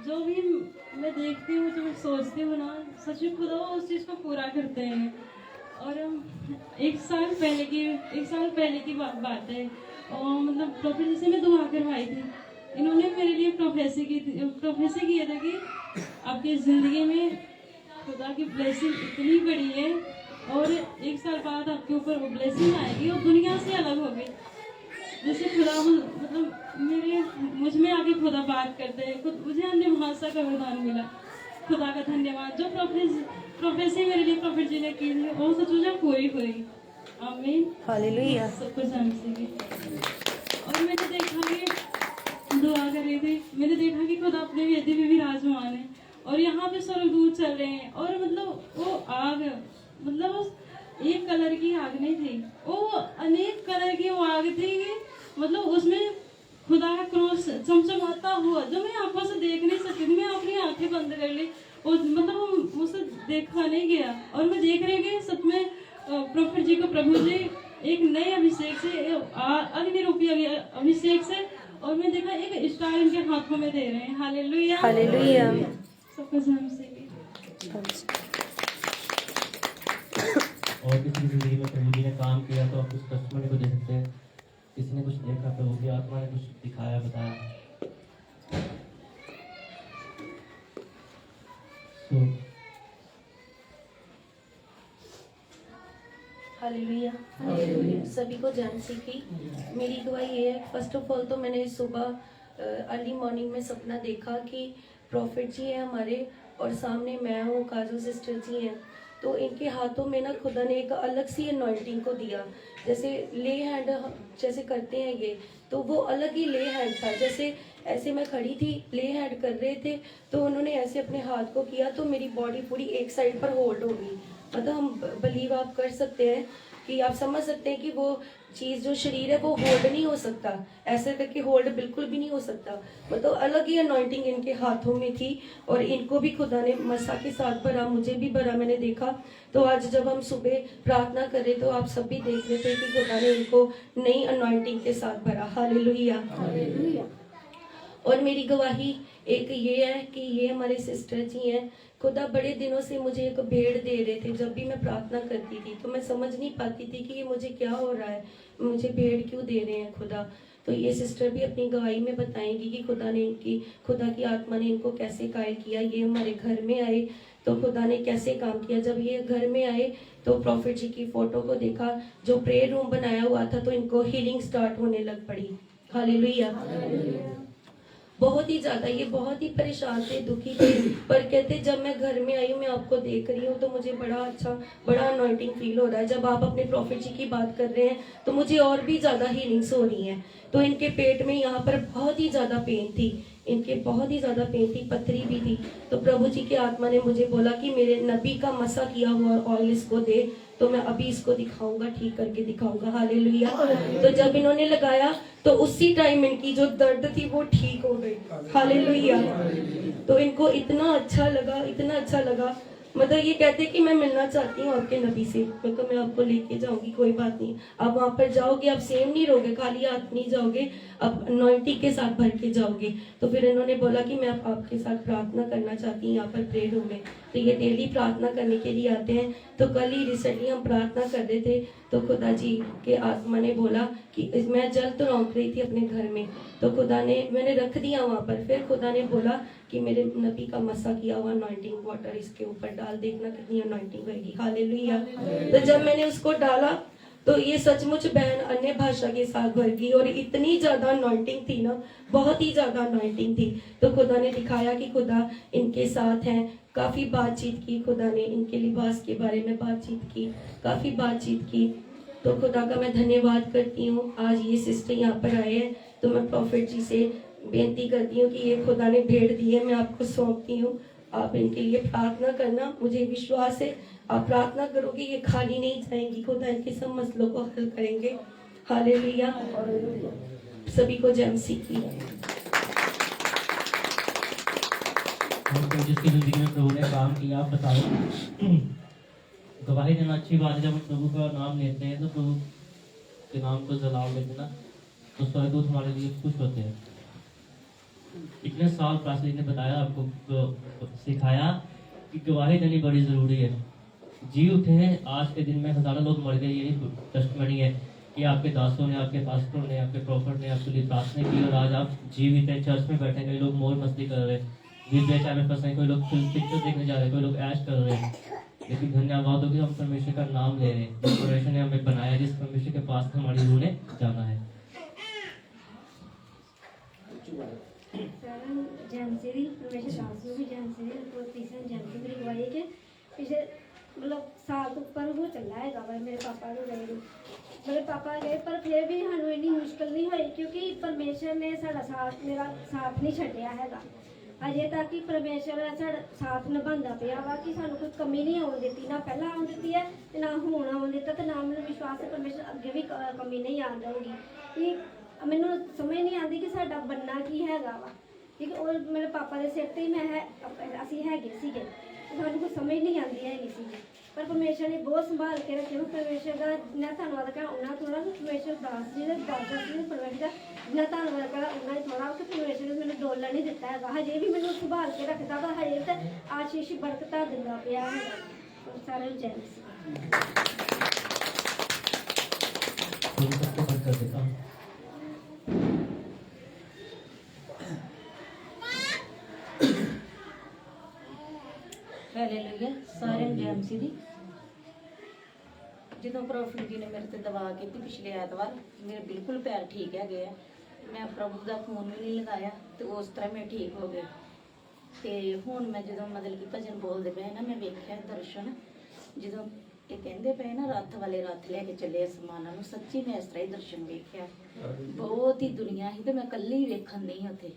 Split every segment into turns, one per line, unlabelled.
जो भी मैं देखती हूँ, जो मैं सोचती हूँ ना, सच में खुदा उस चीज़ को पूरा करते हैं। और एक साल पहले की बात है। और मतलब प्रॉफिट जी से मैं दुआ करवाई थी। इन्होंने मेरे लिए प्रोफेसी किया था कि आपकी ज़िंदगी में खुदा की ब्लेसिंग इतनी बड़ी है और एक साल बाद आपके ऊपर वो ब्लेसिंग आएगी और दुनिया से अलग होगी। जैसे खुदा मतलब मुझ में आके खुदा बात करते हैं, खुद मुझे अन्य भाषा का वरदान मिला। खुदा का धन्यवाद। जो प्रोफेसी मेरे लिए प्रॉफिट जी ने की थी वो सच में पूरी हुई। आमीन,
हालेलुया।
सब कुछ हमसे। और मैंने देखा कि दुआ कर रही थी, मैंने देखा कि खुदा अपने वेदी में विराजमान है और यहाँ पे स्वर्गदूत चल रहे हैं। और मतलब वो आग, मतलब उस एक कलर की आग नहीं थी, वो अनेक कलर की वो आग थी। मतलब उसमें खुदा का क्रोस चमचमाता हुआ, जो मैं आंखों से देख नहीं सकती थी। मैं अपनी आंखें बंद कर ली और मतलब मुझसे देखा नहीं गया। और मैं देख रही कि सच में प्रॉफिट जी को प्रभु जी एक नए अभिषेक से, अग्निरूपी अभिषेक से, और मैं देखा एक स्टार इनके हाथों में दे रहे हैं। Hallelujah,
hallelujah.
सब कुछ हमसे।
और किसी की जिंदगी में प्रभु जी ने काम किया तो आप उस टेस्टिमनी को दे सकते हैं। किसी ने कुछ देखा, प्रभु की आत्मा ने कुछ दिखाया, बताया।
हालेलुया। हालेलुया। सभी को जान सीखी। मेरी गवाही ये है, फर्स्ट ऑफ ऑल तो मैंने सुबह अर्ली मॉर्निंग में सपना देखा कि प्रॉफिट जी है हमारे और सामने मैं हूँ, काजू सिस्टर जी हैं। तो इनके हाथों में ना खुदा ने एक अलग सी अनॉइंटिंग को दिया, जैसे ले हैंड जैसे करते हैं ये, तो वो अलग ही ले हैंड था। जैसे ऐसे मैं खड़ी थी, ले हैंड कर रहे थे, तो उन्होंने ऐसे अपने हाथ को किया तो मेरी बॉडी पूरी एक साइड पर होल्ड हो गई। मतलब हम बिलीव आप कर सकते हैं कि आप समझ सकते हैं कि वो चीज़ जो शरीर है वो होल्ड नहीं हो सकता, ऐसे करके होल्ड बिल्कुल भी नहीं हो सकता। मतलब अलग ही अनॉइंटिंग इनके हाथों में थी और इनको भी खुदा ने मसा के साथ भरा, मुझे भी भरा। मैंने देखा तो आज जब हम सुबह प्रार्थना कर रहे तो आप सब भी देख रहे थे कि खुदा ने इनको नई अनॉइंटिंग के साथ भरा। हालेलुया। और मेरी गवाही एक ये है कि ये हमारे सिस्टर जी हैं। खुदा बड़े दिनों से मुझे एक भेड़ दे रहे थे। जब भी मैं प्रार्थना करती थी तो मैं समझ नहीं पाती थी कि ये मुझे क्या हो रहा है, मुझे भेड़ क्यों दे रहे हैं खुदा। तो ये सिस्टर भी अपनी गवाही में बताएंगी कि खुदा की आत्मा ने इनको कैसे कायल किया। ये हमारे घर में आए तो खुदा ने कैसे काम किया। जब ये घर में आए तो प्रॉफिट जी की फोटो को देखा, जो प्रेयर रूम बनाया हुआ था, तो इनको हीलिंग स्टार्ट होने लग पड़ी। हालेलुया। बहुत ही ज्यादा ये बहुत ही परेशान थे, दुखी थे, पर कहते जब मैं घर में आई हूँ, मैं आपको देख रही हूँ तो मुझे बड़ा अच्छा, बड़ा अनॉइंटिंग फील हो रहा है। जब आप अपने प्रॉफिट जी की बात कर रहे हैं तो मुझे और भी ज्यादा हीलिंग्स हो रही हैं। तो इनके पेट में यहाँ पर बहुत ही ज्यादा पेन थी, इनके बहुत ही ज्यादा पेन थी, पथरी भी थी। तो प्रभु जी की आत्मा ने मुझे बोला कि मेरे नबी का मसा किया हुआ ऑयल इसको दे, तो मैं अभी इसको दिखाऊंगा, ठीक करके दिखाऊंगा। हालेलुया। तो जब इन्होंने लगाया तो उसी टाइम इनकी जो दर्द थी वो ठीक हो गई। हालेलुया। तो इनको इतना अच्छा लगा, इतना अच्छा लगा। मतलब ये कहते कि मैं मिलना चाहती हूँ आपके नबी से। मैं आपको लेके जाऊंगी, कोई बात नहीं। आप वहां पर जाओगे, आप सेम नहीं रहोगे, खाली हाथ नहीं जाओगे, आप अनॉइंटिंग के साथ भर के जाओगे। तो फिर इन्होंने बोला कि मैं आपके साथ प्रार्थना करना चाहती हूँ यहाँ पर प्रेयर रूम में। तो ये डेली प्रार्थना करने के लिए आते हैं। तो कल ही रिसेंटली हम प्रार्थना कर रहे थे तो खुदा जी के आत्मा ने बोला कि मैं जल तो रौंक रही थी अपने घर में, तो खुदा ने, मैंने रख दिया वहां पर। फिर खुदा ने बोला कि मेरे नबी का मसा किया हुआ अनॉइंटिंग वाटर इसके ऊपर डाल, देखना कितनी अनॉइंटिंग होगी। हालेलुया। तो जब मैंने उसको डाला तो ये सचमुच बहन अन्य भाषा के साथ भर गई और इतनी ज्यादा अनॉइंटिंग थी ना, बहुत ही ज्यादा अनॉइंटिंग थी। तो खुदा ने दिखाया कि खुदा इनके साथ है। काफी बातचीत की खुदा ने, इनके लिबास के बारे में बातचीत की, काफी बातचीत की। तो खुदा का मैं धन्यवाद करती हूँ। आज ये सिस्टर यहाँ पर आए हैं तो मैं प्रॉफिट जी से बेनती करती हूँ कि ये खुदा ने भेड़ दी है, मैं आपको सौंपती हूँ। आप इनके लिए प्रार्थना करना, मुझे विश्वास है आप प्रार्थना करोगे ये खाली नहीं जाएंगी, खुदा इनके सब मसलों को हल करेंगे। हालेलुया। सभी को जय मसीह की।
जिसकी जिंदगी में प्रभु ने काम किया, आप बताओ। गवाही देना अच्छी बात है। जब हम प्रभु का नाम लेते हैं तो प्रभु के नाम को जलाओ लेते ना, तो स्वर्गदूत हमारे लिए खुश होते हैं। इतने साल पास ने बताया आपको, सिखाया कि गवाही देनी बड़ी ज़रूरी है। जी उठे हैं, आज के दिन में हज़ारों लोग मर गए, यही टेस्टमनी है कि आपके दासों ने, आपके पास्टरों ने, आपके प्रॉफिट ने आपके लिए प्रार्थना की और आज आप जीवित हैं। चर्च में बैठे, कई लोग मौज मस्ती कर रहे हैं, वीडियो चाय में फंसे, कोई लोग फिल्म पिक्चर देखने जा रहे हैं, कोई लोग ऐश कर रहे हैं। लेकिन धन्यवाद हो कि हम परमेश्वर का नाम ले रहे हैं, जिस परमेश्वर ने हमें बनाया, जिस परमेश्वर के पास हमारी रूह ने जाना है।
सारा जानसी दी परमेश्वर दास ਨੂੰ भी जानसी दी और तीसरा जानसी मेरी गवाही के पिछले मतलब साल तो ऊपर हो चला है वा मेरे पापा ਨੂੰ गए ਨੂੰ मेरे पापा गए पर फिर भी ਸਾਨੂੰ ਇੰਨੀ ਮੁਸ਼ਕਲ ਨਹੀਂ ਹੋਈ ਕਿਉਂਕਿ ਪਰਮੇਸ਼ਰ ਨੇ ਸਾਡਾ ਸਾਥ ਮੇਰਾ ਸਾਥ ਨਹੀਂ ਛੱਡਿਆ ਹੈਗਾ। ਅਜੇ ਤੱਕ ਹੀ ਪਰਮੇਸ਼ਰ ਸਾਡਾ ਸਾਥ ਨਿਭਾਉਂਦਾ ਪਿਆ ਵਾ ਕਿ ਸਾਨੂੰ ਕੋਈ ਕਮੀ ਨਹੀਂ ਆਉਣ ਦਿੱਤੀ, ਨਾ ਪਹਿਲਾਂ ਆਉਣ ਦਿੱਤੀ ਹੈ ਤੇ ਨਾ ਹੁਣ ਆਉਣ ਦਿੱਤਾ ਤੇ ਨਾ ਮੈਨੂੰ ਵਿਸ਼ਵਾਸ ਹੈ ਪਰਮੇਸ਼ਰ ਅੱਗੇ ਵੀ ਕਮੀ ਨਹੀਂ ਆਉਣ ਦੇਊਗੀ। ਕਿ ਮੈਨੂੰ ਸਮਝ ਨਹੀਂ ਆਉਂਦੀ ਕਿ ਸਾਡਾ ਬੰਨਾ ਕੀ ਹੈਗਾ ਵਾ, ਠੀਕ ਹੈ। ਔਰ ਮੇਰੇ ਪਾਪਾ ਦੇ ਸਿਰ ਤੇ ਹੀ ਮੈਂ ਅਸੀਂ ਹੈਗੇ ਸੀਗੇ, ਸਾਨੂੰ ਕੋਈ ਸਮਝ ਨਹੀਂ ਆਉਂਦੀ ਹੈਗੀ ਸੀਗੀ ਪਰ ਪਰਮੇਸ਼ਰ ਨੇ ਬਹੁਤ ਸੰਭਾਲ ਕੇ ਰੱਖਿਆ। ਪਰਮੇਸ਼ਰ ਦਾ ਜਿੰਨਾ ਧੰਨਵਾਦ ਕਰਾਂ ਉਹਨਾਂ ਥੋੜਾ, ਪਰਮੇਸ਼ਰ ਦਾਸ ਜੀ ਦੇ ਦਾਦਾ ਜੀ ਨੇ ਪਰਮੇਸ਼ਰ ਦਾ ਜਿੰਨਾ ਧੰਨਵਾਦ ਕਰਾਂ ਉਹਨਾਂ ਹੀ ਥੋੜਾ ਕਿ ਪਰਮੇਸ਼ਰ ਨੇ ਮੈਨੂੰ ਡੋਲਣ ਨਹੀਂ ਦਿੱਤਾ ਹੈਗਾ, ਹਜੇ ਵੀ ਮੈਨੂੰ ਸੰਭਾਲ ਕੇ ਰੱਖਦਾ ਵਾ, ਹਜੇ ਤਾਂ ਆਸ਼ੀਸ਼ ਬਰਕਤਾਂ ਦਿੰਦਾ ਪਿਆ ਹੈ। ਸਾਰਿਆਂ ਨੂੰ ਜੈ ਮਸੀਹ।
ਹਾਲੇਲੂਇਆ। ਸਾਰਿਆਂ ਨੂੰ ਜੈ ਮਸੀਹ ਦੀ। ਜਦੋਂ ਪ੍ਰੋਫਿਟ ਜੀ ਨੇ ਮੇਰੇ ਤੇ ਦਵਾ ਕੀਤੀ ਪਿਛਲੇ ਐਤਵਾਰ, ਮੇਰੇ ਬਿਲਕੁਲ ਪੈਰ ਠੀਕ ਹੈਗੇ ਆ, ਮੈਂ ਪ੍ਰਭੂ ਦਾ ਖੂਨ ਵੀ ਨਹੀਂ ਲਗਾਇਆ ਤੇ ਉਸ ਤਰ੍ਹਾਂ ਮੈਂ ਠੀਕ ਹੋ ਗਈ। ਤੇ ਹੁਣ ਮੈਂ ਜਦੋਂ ਮਤਲਬ ਕਿ ਭਜਨ ਬੋਲਦੇ ਪਏ ਨਾ, ਮੈਂ ਵੇਖਿਆ ਦਰਸ਼ਨ, ਜਦੋਂ ਇਹ ਕਹਿੰਦੇ ਪਏ ਨਾ ਰੱਥ ਵਾਲੇ ਰੱਥ ਲੈ ਕੇ ਚੱਲੇ ਅਸਮਾਨਾਂ ਨੂੰ, ਸੱਚੀ ਮੈਂ ਇਸ ਤਰ੍ਹਾਂ ਹੀ ਦਰਸ਼ਨ ਵੇਖਿਆ। ਬਹੁਤ ਹੀ ਦੁਨੀਆ ਸੀ ਤੇ ਮੈਂ ਇਕੱਲੀ ਹੀ ਵੇਖਣ ਨਹੀਂ ਉੱਥੇ।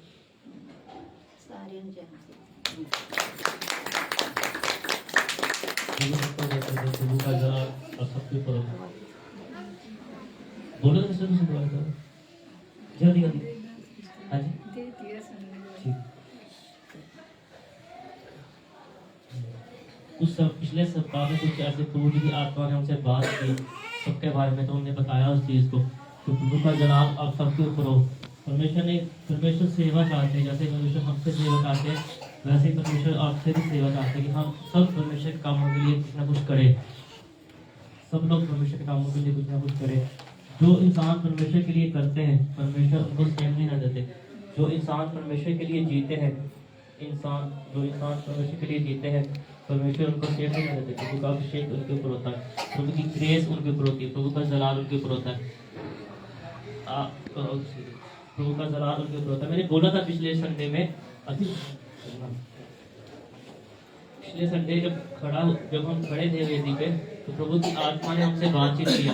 ਸਾਰਿਆਂ ਨੂੰ ਜੈ ਮਸੀਹ।
प्रभु का जरा सबके ऊपर बोलो तो सब सुन रहा जल्दी जल्दी। हाँ जी ठीक। कुछ पिछले सप्ताह में कुछ ऐसे प्रभु जी की आत्मा ने हमसे बात की सबके बारे में, तो हमने बताया उस चीज़ को। तो प्रभु का जनाब आप सबके ऊपर हो। परमेश्वर सेवा चाहते हैं, जैसे परमेश्वर हमसे सेवा चाहते हैं वैसे ही परमेश्वर आपसे भी सेवा चाहते हैं कि हम सब परमेश्वर के कामों के लिए कुछ ना कुछ करें। सब लोग परमेश्वर के कामों के लिए कुछ ना कुछ करें। जो इंसान परमेश्वर के लिए करते हैं परमेश्वर उनको सेम नहीं ना देते। जो इंसान परमेश्वर के लिए जीते हैं, जो इंसान परमेश्वर के लिए जीते हैं परमेश्वर उनको सेम नहीं ना देते। प्रभु का अभिषेक उनके ऊपर होता है, प्रभु की ग्रेस उनके ऊपर होती है, प्रभु का जलाल उनके ऊपर होता है, प्रभु का जलाल उनके ऊपर होता है। मैंने बोला था पिछले संडे में, पिछले संडे जब हम खड़े थे वेदी पे, तो प्रभु की आत्मा ने हमसे बातचीत किया।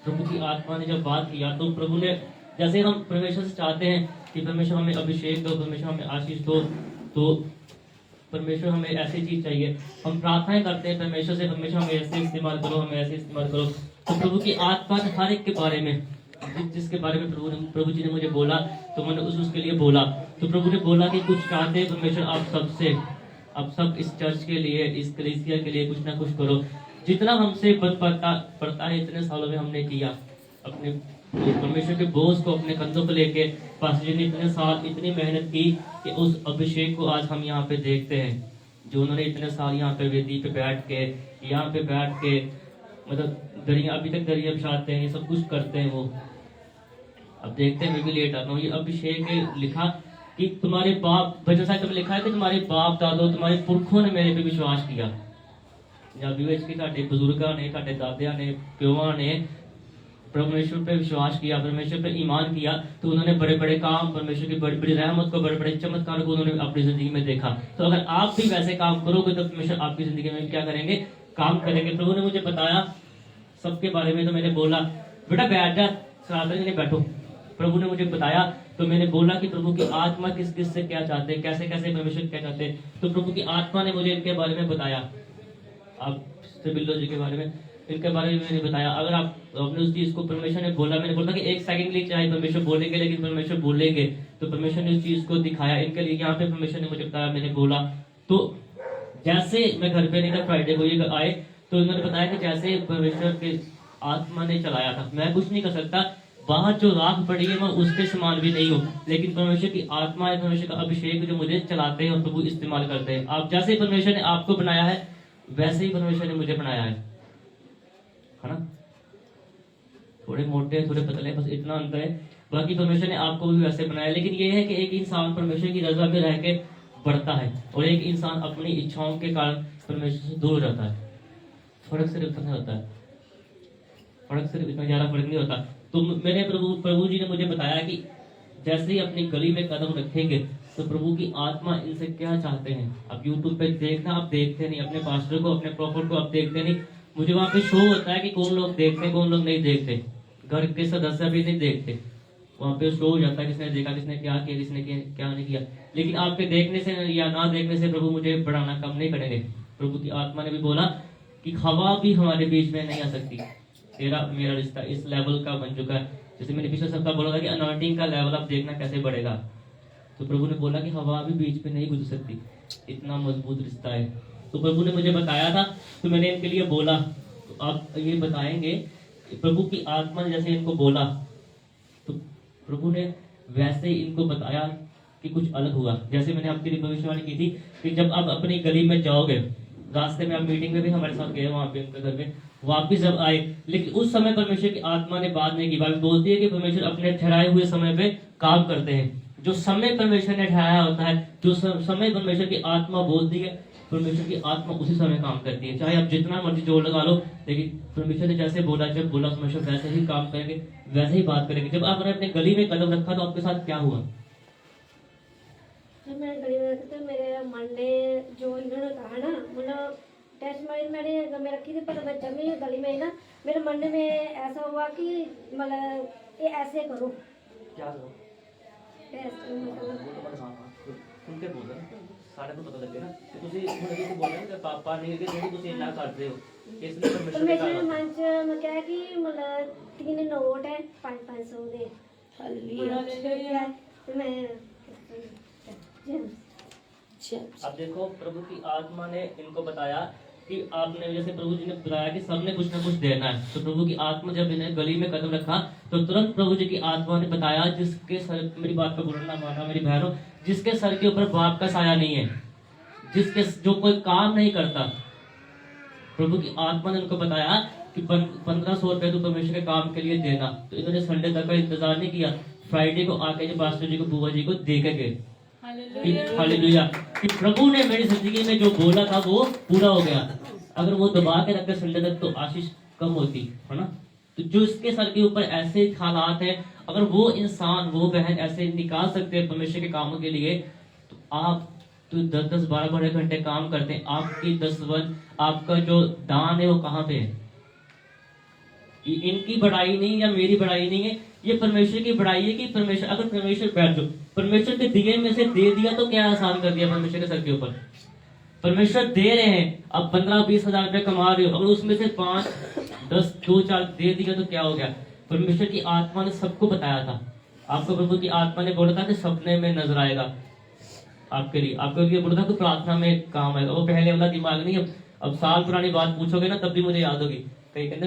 प्रभु की आत्मा ने जब बात किया तो प्रभु ने, जैसे हम परमेश्वर से चाहते हैं कि परमेश्वर हमें अभिषेक दो, परमेश्वर हमें आशीष दो, तो परमेश्वर हमें ऐसी चीज चाहिए। हम प्रार्थनाएं करते हैं परमेश्वर से, परमेश्वर हमें ऐसे इस्तेमाल करो, हमें ऐसे इस्तेमाल करो। तो प्रभु की आत्मा ने हर एक के बारे में, जिसके बारे में प्रभु जी ने मुझे बोला तो मैंने उसके लिए बोला। तो प्रभु ने बोला कि कुछ चाहते हैं परमेश्वर आप सबसे, आप सब इस चर्च के लिए, इस कलीसिया के लिए कुछ ना कुछ करो। जितना हमसे पड़ता है इतने सालों में हमने किया, अपने परमेश्वर के बोझ को अपने कंधों पर लेके पास्टर जी ने इतने साल इतनी मेहनत की कि उस अभिषेक को आज हम यहाँ पे देखते हैं। जो उन्होंने इतने साल यहाँ पे वेदी पे बैठ के मतलब दरिया, अभी तक दरिया बिछाते हैं, ये सब कुछ करते हैं वो। अब देखते हैं, मैं भी लेट आता हूँ। ये अभिषेक लिखा कि तुम्हारे बाप, भजन साहित्य में लिखा है कि तुम्हारे बाप दादो, तुम्हारे पुरखों ने मेरे पे विश्वास किया। पंजाबी विच कि साडे बजुर्गां ने, साडे दादियां ने, प्योआं ने परमेश्वर पे विश्वास किया, परमेश्वर पे ईमान किया, तो उन्होंने बड़े बड़े काम, परमेश्वर की बड़ी बड़ी रहमत को, बड़े बड़े चमत्कार को उन्होंने अपनी जिंदगी में देखा। तो अगर आप भी वैसे काम करोगे तो परमेश्वर आपकी जिंदगी में क्या करेंगे, काम करेंगे। प्रभु ने मुझे बताया सबके बारे में, तो मैंने बोला बेटा बैठ जा, सनातन जी बैठो। प्रभु ने मुझे बताया तो मैंने बोला कि प्रभु की आत्मा किस किस से क्या चाहते हैं, कैसे कैसे परमेश्वर क्या चाहते हैं। तो प्रभु की आत्मा ने मुझे इनके बारे में बताया, आप बिल्लो जी के बारे में, इनके बारे में मैंने बताया। अगर आप अपने उस चीज को, परमेश्वर ने बोला, मैंने बोला कि एक सेकंड के लिए चाहे परमेश्वर बोलेंगे, लेकिन परमेश्वर बोलेंगे, तो परमेश्वर ने उस चीज को दिखाया इनके लिए। यहाँ पे परमेश्वर ने मुझे बताया, मैंने बोला। तो जैसे मैं घर पे नहीं था, फ्राइडे को ये आए, तो उन्होंने बताया कि जैसे परमेश्वर के आत्मा ने चलाया था, मैं कुछ नहीं कर सकता। बाहर जो राख पड़ी है मैं उसके समान भी नहीं हूँ, लेकिन परमेश्वर की आत्मा है, परमेश्वर का अभिषेक जो मुझे चलाते हैं और प्रभु इस्तेमाल करते हैं। आप जैसे परमेश्वर ने आपको बनाया है वैसे ही परमेश्वर ने मुझे बनाया है ना। थोड़े मोटे थोड़े पतले, बस इतना अंतर है, बाकी परमेश्वर ने आपको भी वैसे बनाया। लेकिन ये है कि एक इंसान परमेश्वर की रजा में रह के बढ़ता है और एक इंसान अपनी इच्छाओं के कारण परमेश्वर से दूर हो जाता है। फर्क सिर्फ इतना होता है, फर्क सिर्फ इतना ज्यादा फर्क नहीं होता। तो मेरे प्रभु जी ने मुझे बताया कि जैसे ही अपनी गली में कदम रखेंगे तो प्रभु की आत्मा इनसे क्या चाहते हैं। आप यूट्यूब पे देखना, आप देखते नहीं, अपने पास्टर को अपने प्रॉफिट को आप देखते नहीं, मुझे वहां पे शो होता है कि कौन लोग देखते हैं कौन लोग नहीं देखते, घर के सदस्य भी नहीं देखते, वहां पे शो हो जाता है किसने देखा, किसने क्या किया, किसने क्या नहीं किया। लेकिन आपके देखने से या ना देखने से प्रभु मुझे बढ़ाना कम नहीं करेंगे। प्रभु की आत्मा ने भी बोला कि हवा भी हमारे बीच में नहीं आ सकती, तेरा मेरा रिश्ता इस लेवल का बन चुका है। जैसे मैंने पिछले सप्ताह बोला था कि अनॉइंटिंग का लेवल आप देखना कैसे बढ़ेगा, तो प्रभु ने बोला कि हवा भी बीच में नहीं गुजर सकती, इतना मजबूत रिश्ता है। तो प्रभु ने मुझे बताया था, तो मैंने इनके लिए बोला, तो आप ये बताएंगे प्रभु की आत्मा ने जैसे इनको बोला तो प्रभु ने वैसे ही इनको बताया कि कुछ अलग हुआ। जैसे मैंने आपके लिए भविष्यवाणी की थी कि जब आप अपनी गली में जाओगे, रास्ते में आप मीटिंग में भी हमारे साथ गए वहां पे उनके घर में, वापिस जब आए, लेकिन उस समय परमेश्वर की आत्मा ने बात नहीं की। बाइबल बोलती है कि परमेश्वर अपने ठहराए हुए समय पे काम करते हैं। जो समय परमेश्वर ने ठहराया होता है, जो समय परमेश्वर की आत्मा बोलती है, परमेश्वर की आत्मा उसी समय काम करती है। चाहे आप जितना मर्जी जोर लगा लो, लेकिन परमेश्वर ने जैसे बोला, जब बोला परमेश्वर वैसे ही काम करेंगे, वैसे ही बात करेंगे। जब आपने अपने गली में कदम रखा तो आपके साथ क्या हुआ?
जब मैंने गली में रखा तो मेरे मन ने जो इन्होंने कहा ना, मतलब टेस्ट मैंने घर में रखी थी, पर मैं जब मैं गली में ना मेरे मन में ऐसा हुआ कि मतलब ये ऐसे करो,
क्या करो?
टेस्ट मतलब
उनके बोल रहे हैं सारे को पता लगे ना कि ਤੁਸੀਂ ਹੁਣ ਇਹ ਬੋਲ ਰਹੇ ਹੋ ਪਾਪਾ ਨਹੀਂ ਕਿ ਜਿਹੜੀ ਤੁਸੀਂ ਇੰਨਾ ਕਰਦੇ ਹੋ, ਇਸ ਲਈ
परमेश्वर ने मन च मैं क्या कि मतलब 3 नोट है 500 दे,
हालेलुया।
तो मैं
अब देखो प्रभु की आत्मा ने इनको बताया कि आपने, जैसे प्रभु जी ने बताया कि सबने कुछ ना कुछ देना है। तो प्रभु की आत्मा जब इन्हें गली में कदम रखा तो तुरंत प्रभु जी की आत्मा ने बताया, जिसके सर, मेरी बात पर बुरा ना माना मेरी बहनों, जिसके सर के ऊपर बाप का साया नहीं है, जिसके जो कोई काम नहीं करता, प्रभु की आत्मा ने उनको बताया कि 1500 रुपए तो परमेश्वर के काम के लिए देना। तो इन्होंने संडे तक का इंतजार नहीं किया, फ्राइडे को आके जो पास्टर जी को बुआ जी को दे के गए। हालेलुया कि प्रभु ने मेरी जिंदगी में जो बोला था वो पूरा हो गया। अगर वो दबा के रखते संडे तक तो आशीष कम होती है ना। तो जो इसके सर के ऊपर ऐसे हालात है, अगर वो इंसान वो बहन ऐसे निकाल सकते हैं परमेश्वर के कामों के लिए, तो आप तो 10-10 12-12 घंटे काम करते हैं, आपकी 10 आपका जो दान है वो कहाँ पे है? इनकी बड़ाई नहीं या मेरी बड़ाई नहीं है, ये परमेश्वर की बड़ाई है कि परमेश्वर, अगर परमेश्वर बैठ जाओ, परमेश्वर के दिए में से दे दिया तो क्या आसान कर दिया परमेश्वर के सर के ऊपर। परमेश्वर दे रहे हैं, अब 15-20 हजार रुपए कमा रहे हो, अगर उसमें से 5-10 2-4 दे दिया तो क्या हो गया? परमेश्वर की आत्मा ने सबको बताया था। आपको प्रभु की आत्मा ने बोला था कि सपने में नजर आएगा आपके लिए, आपके लिए बोला था कि प्रार्थना में काम आएगा। वो पहले वाला दिमाग नहीं, अब साल पुरानी बात पूछोगे ना तब भी मुझे याद होगी। कहीं कहते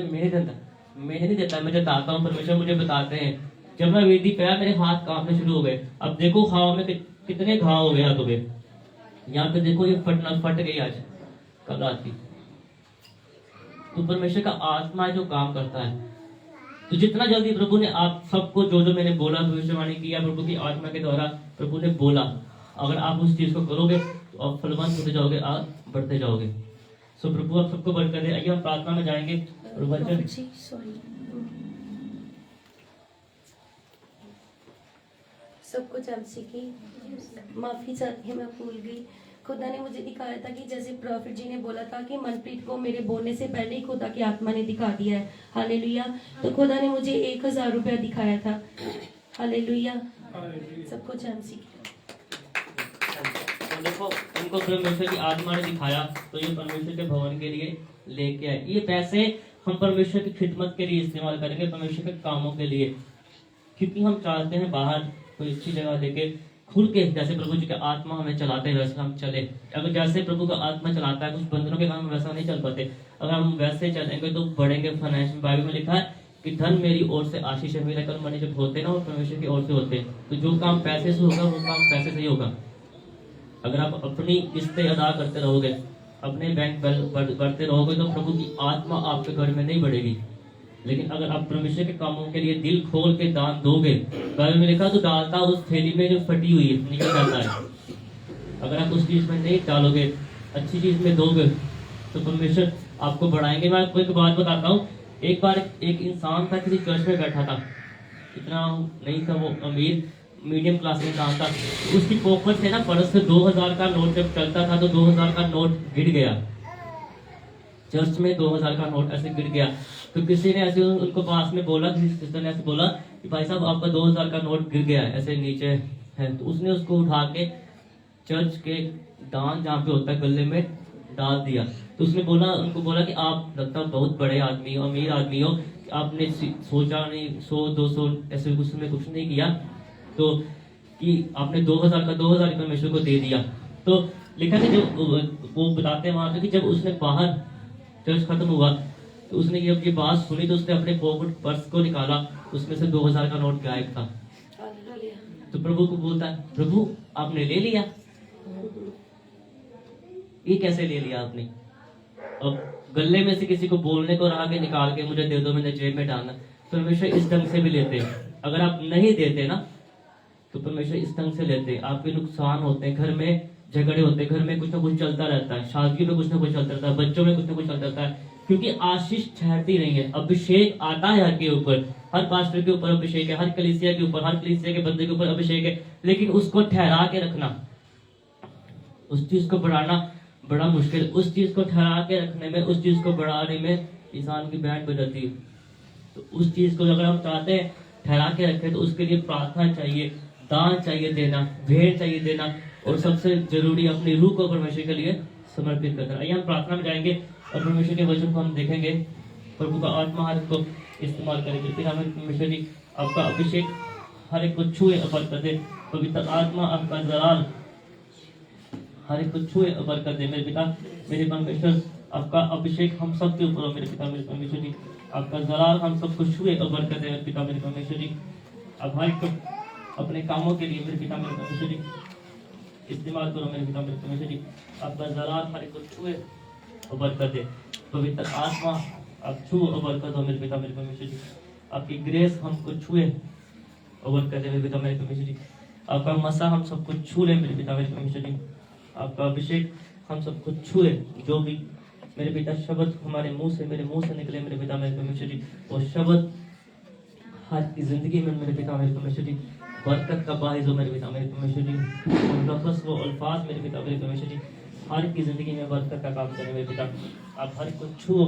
मैंने नहीं देता, मैं जताता हूँ, परमेश्वर मुझे बताते हैं। जब मैं वेदी पे आया मेरे हाथ कांपने शुरू हो गए। अब देखो हवा में कितने घाव हो गए हाथों पे, यहाँ पे देखो ये फट गई आज कल रात की। तो परमेश्वर का आत्मा है जो काम करता है। तो जितना जल्दी प्रभु ने आप सबको जो मैंने बोला, भविष्यवाणी किया प्रभु की आत्मा के द्वारा, प्रभु ने बोला, अगर आप उस चीज को करोगे तो आप फलवान होते जाओगे, आप बढ़ते जाओगे। सो प्रभु आप सबको बरकत दे। आइए हम प्रार्थना में जाएंगे।
सब कुछ आपसे की माफी चाहती हूँ, मैं भूल गई। खुदा ने मुझे दिखाया था कि जैसे प्रॉफिट जी ने बोला था कि मनप्रीत को मेरे बोलने से पहले ही खुदा की आत्मा ने दिखा दिया है। हालेलुया। तो खुदा ने मुझे 1000 रुपया दिखाया था। हालेलुया। सब कुछ हमसे की।
तो देखो उनको परमेश्वर की आत्मा ने दिखाया तो ये परमेश्वर के भवन के लिए लेके आए। ये पैसे हम परमेश्वर की खिदमत के लिए इस्तेमाल करेंगे, परमेश्वर के कामों के लिए, क्योंकि हम चाहते हैं बाहर कोई अच्छी जगह लेके खुल के, जैसे प्रभु जी का आत्मा हमें चलाते हैं वैसे हम चले। अगर जैसे प्रभु का आत्मा चलाता है कुछ बंधनों के काम वैसा नहीं चल पाते। अगर हम वैसे चलेंगे तो बढ़ेंगे फाइनेंशियल। बाइबल में लिखा है कि धन मेरी ओर से आशीष है। मेरे कर्म जब होते हैं ना, वो परमेश्वर की ओर से होते हैं। तो जो काम पैसे से होगा वो काम पैसे से ही होगा। अगर आप अपनी किस्तें अदा करते रहोगे, अपने बैंक बढ़ते रहोगे, तो प्रभु की आत्मा आपके घर में नहीं बढ़ेगी। लेकिन अगर आप परमेश्वर के कामों के लिए दिल खोल के दान दोगे, बाइबल में लिखा तो डालता उस थैली में जो फटी हुई है निकल जाता है। अगर आप उस चीज में नहीं डालोगे, अच्छी चीज में दोगे, तो परमेश्वर आपको बढ़ाएंगे। मैं आपको एक बात बताता हूँ। एक बार एक इंसान था, किसी चर्च में बैठा था, इतना नहीं था वो अमीर, मीडियम क्लास में इंसान था। उसकी पॉकेट से ना पर्स से 2000 का नोट जब चलता था तो 2000 का नोट गिर गया। चर्च में 2000 का नोट ऐसे गिर गया। तो किसी ने ऐसे उनको पास में बोला, किसी सिस्टर ने ऐसे बोला कि भाई साहब आपका 2000 का नोट गिर गया है, ऐसे नीचे है। तो उसने उसको उठा के चर्च के दान जहाँ पे होता है गले में डाल दिया। तो उसने बोला, उनको बोला कि आप लगता बहुत बड़े आदमी हो, अमीर आदमी हो, आपने सोचा नहीं 100-200 ऐसे कुछ में कुछ नहीं किया, तो कि आपने 2000 का 2000 परमेश्वर को दे दिया। तो लिखा है जो वो बताते हैं वहां पे कि जब उसने बाहर चर्च खत्म हुआ तो उसने जब ये बात सुनी तो उसने अपने पॉकेट पर्स को निकाला, उसमें से 2000 का नोट गायब था। तो प्रभु को बोलता है, प्रभु आपने ले लिया, ये कैसे ले लिया आपने? अब गले में से किसी को बोलने को रहा के निकाल के मुझे दे दो, मैंने जेब में डालना। परमेश्वर इस ढंग से भी लेते हैं। अगर आप नहीं देते ना तो परमेश्वर इस ढंग से लेते हैं। आपके नुकसान होते हैं, घर में झगड़े होते हैं, घर में कुछ ना कुछ चलता रहता है, शादी में कुछ ना कुछ चलता रहता है, बच्चों में कुछ ना कुछ चलता रहता है, क्योंकि आशीष ठहरती नहीं है। अभिषेक आता है हर के ऊपर, हर पास्टर के ऊपर अभिषेक है, हर कलीसिया के ऊपर, हर कलीसिया के बंदे के ऊपर अभिषेक है, लेकिन उसको ठहरा के रखना, उस चीज को बढ़ाना बड़ा मुश्किल। उस चीज को ठहरा के रखने में, उस चीज को बढ़ाने में इंसान की बैंड बजाती है। तो उस चीज को अगर हम चाहते हैं ठहरा के रखें तो उसके लिए प्रार्थना चाहिए, दान चाहिए देना, भेंट चाहिए देना, और सबसे जरूरी अपनी रूह को परमेश्वर के लिए समर्पित करना। आइए हम प्रार्थना में जाएंगे और परमेश्वर के वचन को हम देखेंगे। प्रभु का आत्मा हर एक को इस्तेमाल करेगी। फिर हमें परमेश्वर जी आपका अभिषेक हर एक को छुए बरकत दे। पवित्र आत्मा आपका जलाल हर एक को छुए बरकत दे। मेरे पिता मेरे परमेश्वर आपका अभिषेक हम सब के ऊपर हो। मेरे पिता मेरे परमेश्वर जी आपका जलाल हम सबको छुए बरकत दे। मेरे पिता मेरे परमेश्वर जी अब हर एक को अपने कामों के लिए मेरे पिता मेरे परमेश्वर जी इस्तेमाल करो। मेरे पिता मेरे परमेश्वर जी आपका जलाल हर एक को छुए और बरकत दे। पवित्र आत्मा आप छुओ और बरकत दो। मेरे पिता मेरे परमेश्वर जी आपकी ग्रेस हमको छुए और बरकत दे। मेरे पिता मेरे परमेश्वर जी आपका मसा हम सबको छू ले। मेरे पिता मेरे परमेश्वर जी आपका अभिषेक हम सबको छुए। जो भी मेरे पिता शब्द हमारे मुंह से मेरे मुंह से निकले मेरे पिता मेरे परमेश्वर जी, वो शब्द हर की जिंदगी में मेरे पिता मेरे परमेश्वर जी बरकत का बाहिस हो। मेरे पिता मेरे परमेश्वर जी वो लफ्ज़ वो अल्फाज मेरे पिता मेरे परमेश्वर जी हर की जिंदगी में बरकत का काम करें। मेरे पिता आप हर को छुओ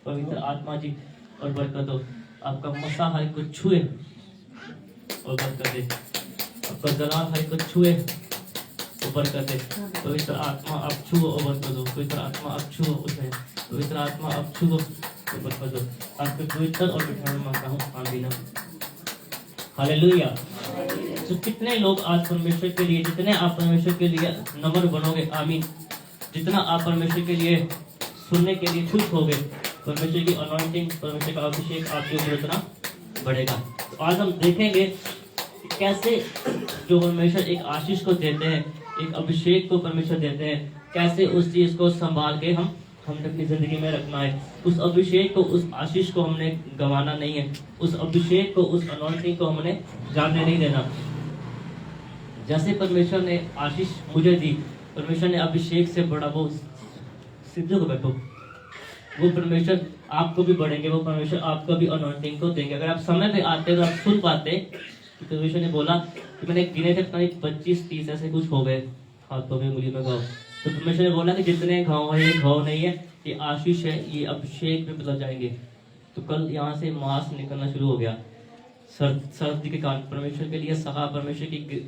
पवित्र आत्मा जी और बरकत दो। आपका मसा हर को छुए और बरकत दे। आपका जलाल हर को छुए और बरकत दे। पवित्र आत्मा आप छुओ और बरकत दो। पवित्र आत्मा आप छुओ उसे। पवित्र आत्मा आप छुओ और बरकत दो। आपके पवित्र और मिठाई मांगता हूँ, आमीन। हालेलुया। तो कितने लोग आज परमेश्वर के लिए, जितने आप परमेश्वर के लिए नम्र बनोगे, आमीन, जितना आप परमेश्वर के लिए सुनने के लिए खुश होगे, परमेश्वर की अनॉइंटिंग, परमेश्वर का अभिषेक आपके ऊपर उतना बढ़ेगा। तो आज हम देखेंगे कैसे जो परमेश्वर एक आशीष को देते हैं, एक अभिषेक को परमेश्वर देते हैं, कैसे उस चीज को संभाल के हमने अपनी जिंदगी में रखना है। उस अभिषेक को, उस आशीष को हमने गंवाना नहीं है। उस अभिषेक को, उस अनॉइंटिंग को हमने जाने नहीं देना। जैसे परमेश्वर ने आशीष मुझे दी, परमेश्वर ने अभिषेक से बड़ा वो सिद्धों को बैठो, वो परमेश्वर आपको भी बढ़ेंगे, वो परमेश्वर आपको भी अनॉइंटिंग को देंगे। अगर आप समय पे आते तो आप सुन पाते कि परमेश्वर ने बोला कि मैंने गिने थे 25-30 ऐसे कुछ हो गए हाथों में, उंगली में घाव। तो परमेश्वर ने बोला कि जितने घाव है ये घाव नहीं है, ये आशीष है, ये अभिषेक में बदल जाएंगे। तो कल यहाँ से मांस निकलना शुरू हो गया सर्दी के कारण, परमेश्वर के लिए सहा, परमेश्वर की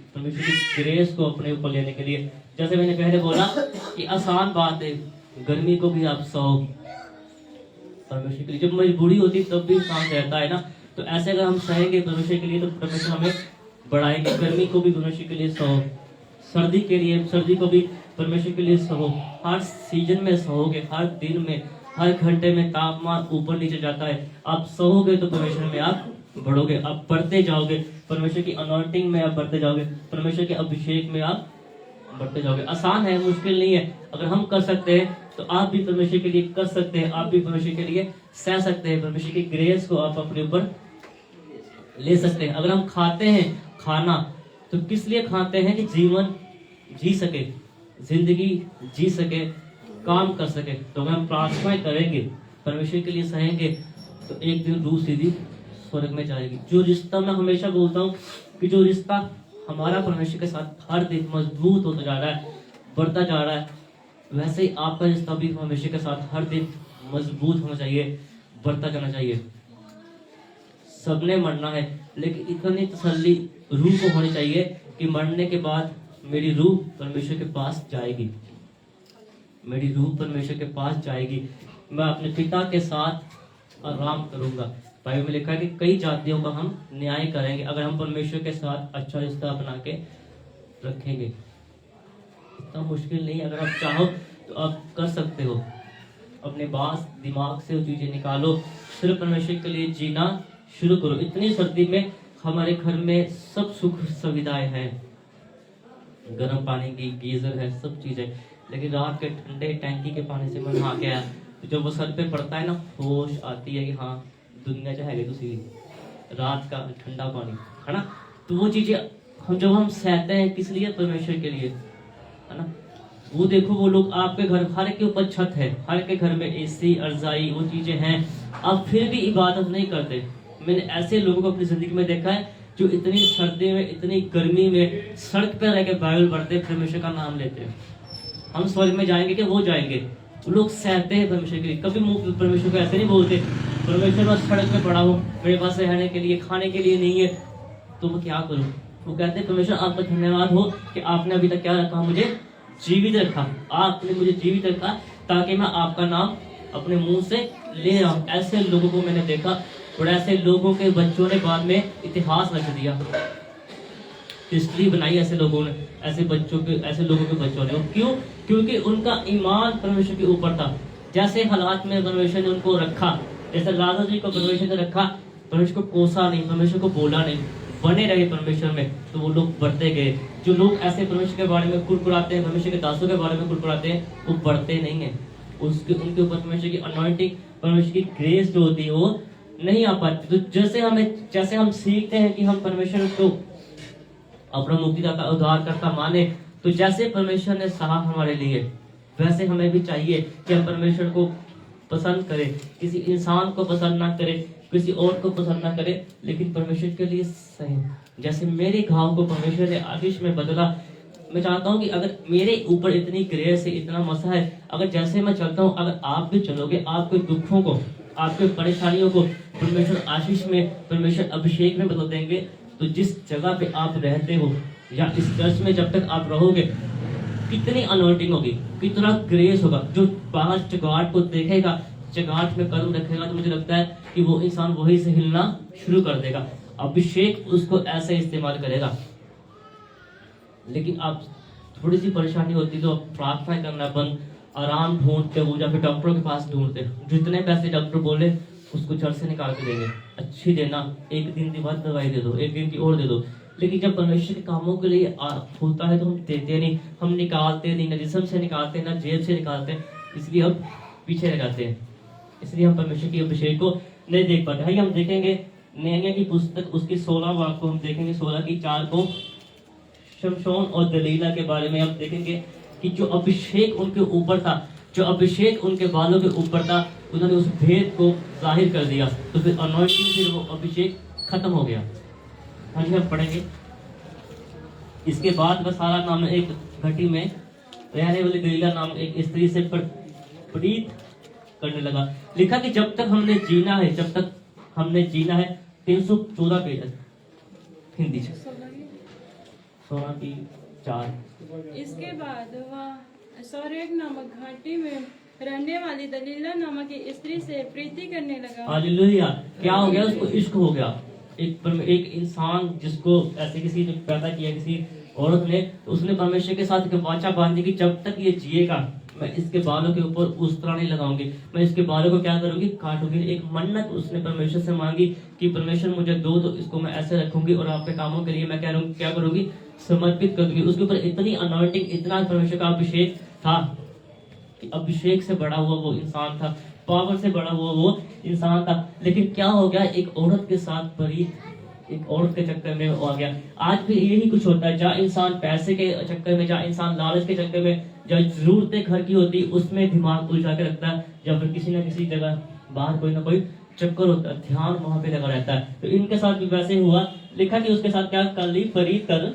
ग्रेस को अपने ऊपर लेने के लिए। जैसे मैंने पहले बोला कि आसान बात है, गर्मी को भी आप सहो परमेश्वर के लिए। जब मजबूरी होती तब भी इंसान रहता है ना, तो ऐसे अगर हम सहेंगे परमेश्वर के लिए तो परमेश्वर हमें बढ़ाएंगे। गर्मी को भी परमेश्वर के लिए सहो, सर्दी को भी परमेश्वर के लिए सहो। हर सीजन में सहोगे, हर दिन में, हर घंटे में तापमान ऊपर नीचे जाता है। आप सोओगे तो परमेश्वर में आप बढ़ोगे, आप बढ़ते जाओगे, परमेश्वर की अनॉइंटिंग में आप बढ़ते जाओगे, परमेश्वर के अभिषेक में आप बढ़ते जाओगे। आसान है, मुश्किल नहीं है। अगर हम कर सकते हैं तो आप भी परमेश्वर के लिए कर सकते हैं, आप भी परमेश्वर के लिए सह सकते हैं। परमेश्वर की ग्रेस को आप अपने ऊपर ले सकते हैं। अगर हम खाते हैं खाना तो किस लिए खाते हैं? कि जीवन जी सके, जिंदगी जी सके, काम कर सके। तो अगर हम प्रार्थना करेंगे, परमेश्वर के लिए सहेंगे, तो एक दिन रूह सीधी स्वर्ग में जाएगी। जो रिश्ता, मैं हमेशा बोलता हूँ कि जो रिश्ता हमारा परमेश्वर के साथ हर दिन मजबूत होता जा रहा है, बढ़ता जा रहा है, वैसे ही आपका रिश्ता भी परमेश्वर के साथ हर दिन मजबूत होना चाहिए, बढ़ता जाना चाहिए। सबने मरना है, लेकिन इतनी तसल्ली रूह को होनी चाहिए कि मरने के बाद मेरी रूह परमेश्वर के पास जाएगी, मेरी रूह परमेश्वर के पास जाएगी, मैं अपने पिता के साथ आराम करूंगा। बाइबल में लिखा है कि कई जातियों का हम न्याय करेंगे अगर हम परमेश्वर के साथ अच्छा रिश्ता बना के रखेंगे। इतना मुश्किल नहीं, अगर आप चाहो तो आप कर सकते हो। अपने दिमाग से वो चीजें निकालो, सिर्फ परमेश्वर के लिए जीना शुरू करो। इतनी सर्दी में हमारे घर में सब सुख सुविधाएं हैं, गर्म पानी की गीजर है, सब चीजें, लेकिन रात के ठंडे टैंकी के पानी से मैं नहा के आया, तो जब वो सर पे पड़ता है ना, होश आती है कि हाँ दुनिया चाहेगी दूसरी, रात का ठंडा पानी है ना। तो वो चीजें जब हम सहते हैं किस लिए? परमेश्वर के लिए, है ना। वो देखो, वो लोग आपके घर, हर के ऊपर छत है, हर के घर में एसी, रजाई, वो चीजें हैं, आप फिर भी इबादत नहीं करते। मैंने ऐसे लोगों को अपनी जिंदगी में देखा है जो इतनी सर्दी में, इतनी गर्मी में सड़क पर रह के बाइबल पढ़ते, परमेश्वर का नाम लेते हैं। हम स्वर्ग में जाएंगे कि वो जाएंगे? वो लोग सहते हैं परमेश्वर के लिए, कभी मुंह परमेश्वर को ऐसे नहीं बोलते परमेश्वर मैं सड़क पे पड़ा हूँ, मेरे पास रहने के लिए, खाने के लिए नहीं है, तो मैं क्या करूँ? वो कहते हैं परमेश्वर आपका धन्यवाद हो कि आपने अभी तक क्या रखा, मुझे जीवित रखा, आपने मुझे जीवित रखा ताकि मैं आपका नाम अपने मुंह से ले रहा हूँ। ऐसे लोगों को मैंने देखा, और ऐसे लोगों के बच्चों ने बाद में इतिहास रच दिया, हिस्ट्री बनाई ऐसे लोगों ने, ऐसे लोगों के बच्चों ने। क्यों? क्योंकि उनका ईमान परमेश्वर के ऊपर था। जैसे हालात में परमेश्वर ने उनको रखा, जैसे राजा जी को परमेश्वर ने रखा, परमेश्वर को कोसा नहीं, परमेश्वर को बोला नहीं, बने रहे परमेश्वर में, तो वो लोग बढ़ते गए। जो लोग ऐसे परमेश्वर के बारे में कुड़कुड़ाते हैं, परमेश्वर के दासों के बारे में कुड़कुड़ाते हैं, वो बढ़ते नहीं है। उनके ऊपर परमेश्वर की अनॉइंटिंग, परमेश्वर की ग्रेस जो होती है वो नहीं आ पाती। तो जैसे हम सीखते हैं कि हम परमेश्वर को अपना मुक्तिदाता, उद्धारकर्ता माने, तो जैसे परमेश्वर ने सहा हमारे लिए, वैसे हमें भी चाहिए कि हम परमेश्वर को पसंद करें, किसी इंसान को पसंद ना करें, किसी और को पसंद ना करें, लेकिन परमेश्वर के लिए सही। जैसे मेरे घाव को परमेश्वर ने आशीष में बदला, मैं चाहता हूँ कि अगर मेरे ऊपर इतनी ग्रेस है, इतना मसा है, अगर जैसे मैं चलता हूँ, अगर आप भी चलोगे, आपके दुखों को, आपके परेशानियों को परमेश्वर आशीष में, परमेश्वर अभिषेक में बदल देंगे। तो जिस जगह पे आप रहते हो या इस चर्च में जब तक आप रहोगे, कितनी अनॉइंटिंग होगी, कितना ग्रेस होगा। जो बाहर चगाट को देखेगा, चगाट में कदम रखेगा, तो मुझे लगता है कि वो इंसान वही से हिलना शुरू कर देगा, अभिषेक उसको ऐसे इस्तेमाल करेगा। लेकिन आप थोड़ी सी परेशानी होती तो प्रार्थना करना बंद, आराम ढूंढते हो या फिर डॉक्टरों के पास ढूंढते, जितने पैसे डॉक्टर बोले उसको झट से निकाल के देंगे, अच्छी देना, एक दिन के बाद दवाई दे दो, एक दिन की और दे दो। लेकिन जब परमेश्वर के कामों के लिए होता है तो हम देते नहीं, हम निकालते नहीं, ना जिस्म से निकालते ना जेब से निकालते हैं, इसलिए हम पीछे रह जाते हैं, इसलिए हम परमेश्वर के अभिषेक को नहीं देख पाते। हाई हम देखेंगे नहम्याह की पुस्तक, उसकी 16 वाक्य को हम देखेंगे, 16 की 4 को, शमशोन और दलीला के बारे में हम देखेंगे कि जो अभिषेक उनके ऊपर था, जो अभिषेक उनके बालों के ऊपर था, उन्होंने उस भेद को जाहिर कर दिया, तो फिर अनॉइंटिंग, फिर वो अभिषेक खत्म हो गया। हाँ जी, हम पढ़ेंगे। इसके बाद वह सारा नाम एक घटी में रहने वाली दलीला नाम एक स्त्री से प्रीत करने लगा। लिखा कि जब तक हमने जीना है, जब तक हमने जीना है, 314 पेज है हिंदी से, 16 की 4।
इसके बाद वह सौरेक नामक घाटी में रहने वाली दलीला नामक एक स्त्री से प्रीति करने लगा।
हालेलुया। क्या हो गया? उसको इश्क हो गया। एक इंसान जिसको ऐसे किसी ने पैदा किया, किसी औरत ने, तो उसने परमेश्वर के साथ एक वाचा बांधी कि जब तक ये जिएगा मैं इसके बालों के ऊपर उस तरह नहीं लगाऊंगी, मैं इसके बालों को क्या करूंगी, काटूंगी। एक मन्नत उसने परमेश्वर से मांगी कि परमेश्वर मुझे दो तो इसको मैं ऐसे रखूंगी और आपके कामों के लिए मैं क्या करूंगी, समर्पित कर दूंगी। उसके ऊपर इतनी अनॉइंटिंग, इतना परमेश्वर का अभिषेक था कि अभिषेक से बड़ा हुआ वो इंसान था, पावर से बड़ा हुआ वो इंसान था। लेकिन क्या हो गया, एक औरत के साथ परी, एक औरत के चक्कर में वो आ गया। आज भी यही कुछ होता है, जहाँ इंसान पैसे के चक्कर में, जहाँ इंसान लालच के चक्कर में, जहाँ जरूरतें घर की होती उसमें दिमाग उलझा के रखता है, या फिर किसी ना किसी जगह बाहर कोई ना कोई चक्कर होता है, ध्यान वहां पे लगा रहता है। तो इनके साथ भी वैसे हुआ। लिखा कि उसके साथ क्या कर ली, परी कर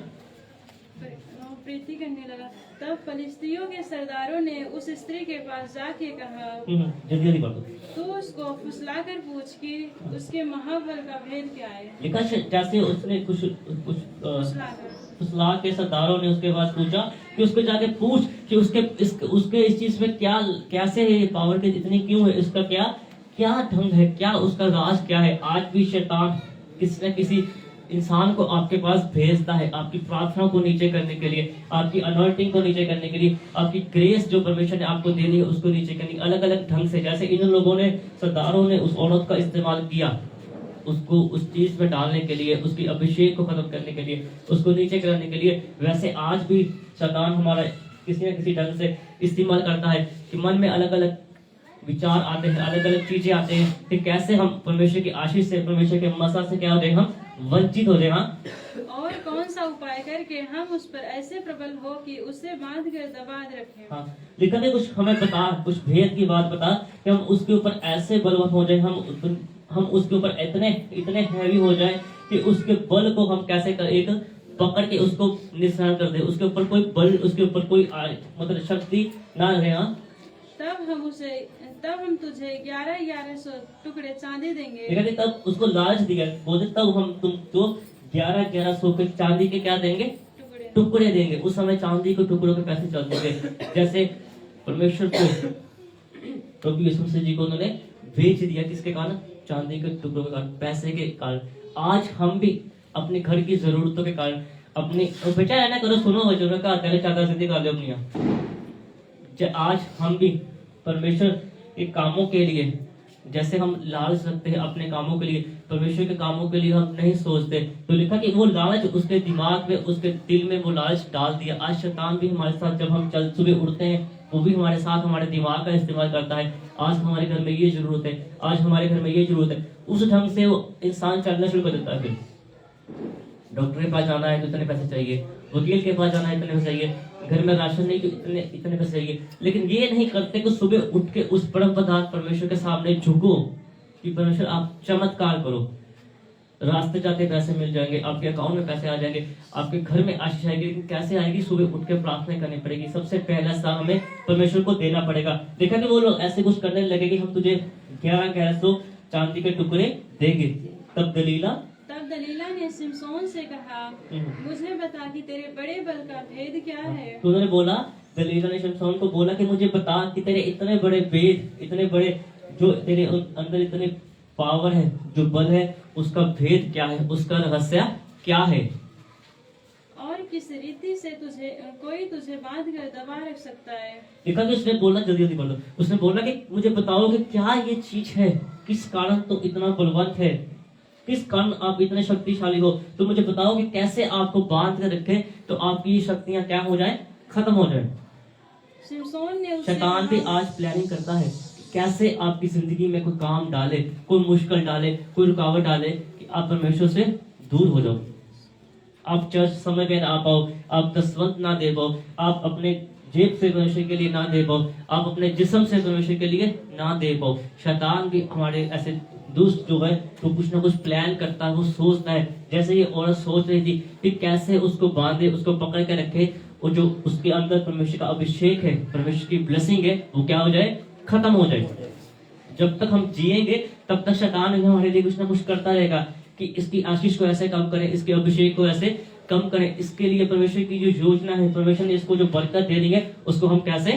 प्रीति करने लगा। तब फलिस्तियों के सरदारों ने उस स्त्री के पास जाके कहा,
जल्दी जल्दी पढ़ दो।
तू उसको फुसलाकर पूछ कि उसके महाबल का भेद क्या है।
लिखा जैसे उसने कुछ फुसला के सरदारों ने उसके पास पूछा कि उसको जाके पूछ कि उसके इस चीज में क्या, कैसे है, पावर की इतनी क्यों है, इसका क्या ढंग है, क्या उसका राज क्या है। आज भी शैतान किसी न किसी इंसान को आपके पास भेजता है, आपकी प्रार्थना को नीचे करने के लिए, आपकी अनॉइंटिंग को नीचे करने के लिए, आपकी ग्रेस जो परमेश्वर ने आपको दे दी है उसको नीचे करने, अलग अलग ढंग से। जैसे इन लोगों ने, सरदारों ने उस औरत का इस्तेमाल किया उसको उस चीज में डालने के लिए, उसकी अभिषेक को खत्म करने के लिए, उसको नीचे करने के लिए, वैसे आज भी शैतान हमारा किसी न किसी ढंग से इस्तेमाल करता है कि मन में अलग अलग विचार आते हैं, अलग अलग चीजें आते हैं कि कैसे हम परमेश्वर की आशीष से, परमेश्वर के मसा से क्या हो जाए, हम वंचित हो जाए।
और कौन सा उपाय करके हम उस पर ऐसे प्रबल हो कि उसे बांध कर दबा रखें।
हाँ, लिखा है कुछ हमें बता, कुछ भेद की बात बता कि हम उसके ऊपर ऐसे बलवंत हो जाए, हम उसके ऊपर इतने हैवी हो जाए कि उसके बल को हम कैसे एक पकड़ के उसको निशान कर दे, उसके ऊपर कोई बल, उसके ऊपर कोई मतलब शक्ति ना रहे।
तब हम तुझे 1100 टुकड़े चांदी देंगे।
तब उसको लालच दिया, बोलते तब हम तुमको 1100 के चांदी के क्या देंगे, टुकड़े देंगे। उस समय चांदी के टुकड़ों के पैसे चलते थे। जैसे परमेश्वर को, प्रभु यीशु मसीह जी को उन्होंने बेच दिया, किसके कारण, चांदी के टुकड़ों के कारण, पैसे के कारण। आज हम भी अपने घर की जरूरतों के कारण अपनी, बेटा है ना करो, सुनो वचनों का, चादर से निकाल लो अपनी। आज हम भी परमेश्वर के कामों के लिए, जैसे हम लालच रखते हैं अपने कामों के लिए, परमेश्वर के कामों के लिए हम नहीं सोचते। तो लिखा कि वो लालच उसके दिमाग में, उसके दिल में वो लालच डाल दिया। आज शैतान भी हमारे साथ, जब हम सुबह उठते हैं, वो भी हमारे साथ हमारे दिमाग का इस्तेमाल करता है। आज हमारे घर में ये जरूरत है, आज हमारे घर में ये जरूरत है, उस ढंग से वो इंसान चलना शुरू कर देता है। फिर डॉक्टर के पास जाना है तो इतने पैसे चाहिए, वकील के पास जाना है इतने पैसे चाहिए, घर में राशन नहीं तो इतने पैसे चाहिए। लेकिन ये नहीं करते कि सुबह उठ के उस परम पदार्थ परमेश्वर के सामने झुको कि परमेश्वर आप चमत्कार करो, रास्ते जाते पैसे मिल जाएंगे, आपके अकाउंट में पैसे आ जाएंगे, आपके घर में आशीष आएगी। लेकिन कैसे आएगी, सुबह उठ के प्रार्थना करनी पड़ेगी। सबसे पहला स्थान हमें परमेश्वर को देना पड़ेगा। देखा कि वो लोग ऐसे कुछ करने लगे कि हम तुझे 1100 चांदी के टुकड़े देंगे। तब दलीला
ने सिमसोन से कहा, मुझे बता कि तेरे बड़े बल का भेद क्या है।
तो उन्होंने बोला, दलीला ने सिमसोन को बोला कि मुझे बता कि तेरे इतने बड़े भेद, इतने बड़े जो तेरे अंदर इतने पावर है, जो बल है, उसका भेद क्या है, उसका रहस्य क्या है,
और किस रीति से कोई तुझे बांध कर दबा रख सकता है।
लिखा कि उसने बोला, जल्दी जल्दी बोलो, उसने बोला कि मुझे बताओ कि क्या ये चीज है, किस कारण तो इतना बलवंत है, किस कारण आप इतने शक्तिशाली हो, तो मुझे बताओ कि कैसे आपको बांध कर रखे तो आपकी शक्तियां क्या हो जाए, खत्म हो जाए। शैतान भी आज प्लानिंग करता है कैसे आपकी जिंदगी में कोई काम डाले, कोई मुश्किल डाले, कोई रुकावट डाले कि आप परमेश्वर से दूर हो जाओ, आप चर्च समय पे ना आ पाओ, आप दसवंत ना दे पाओ, आप अपने जेब से परमेश्वर के लिए ना दे पाओ, आप अपने जिस्म से परमेश्वर के लिए ना दे पाओ। शैतान भी हमारे ऐसे दुष्ट जो है वो कुछ ना कुछ प्लान करता है, वो सोचता है। जैसे ये औरत सोच रही थी कि कैसे उसको बांधे, उसको पकड़ के रखे, और जो उसके अंदर परमेश्वर का अभिषेक है, परमेश्वर की ब्लेसिंग है, वो क्या हो जाए, खत्म हो जाए। जब तक हम जिएंगे तब तक शैतान हमारे लिए कुछ ना कुछ करता रहेगा कि इसकी आशीष को ऐसे कम करें, इसके अभिषेक को ऐसे कम करें। इसके लिए परमेश्वर की जो योजना है, परमेश्वर ने इसको जो बरकत दे दी है, उसको हम कैसे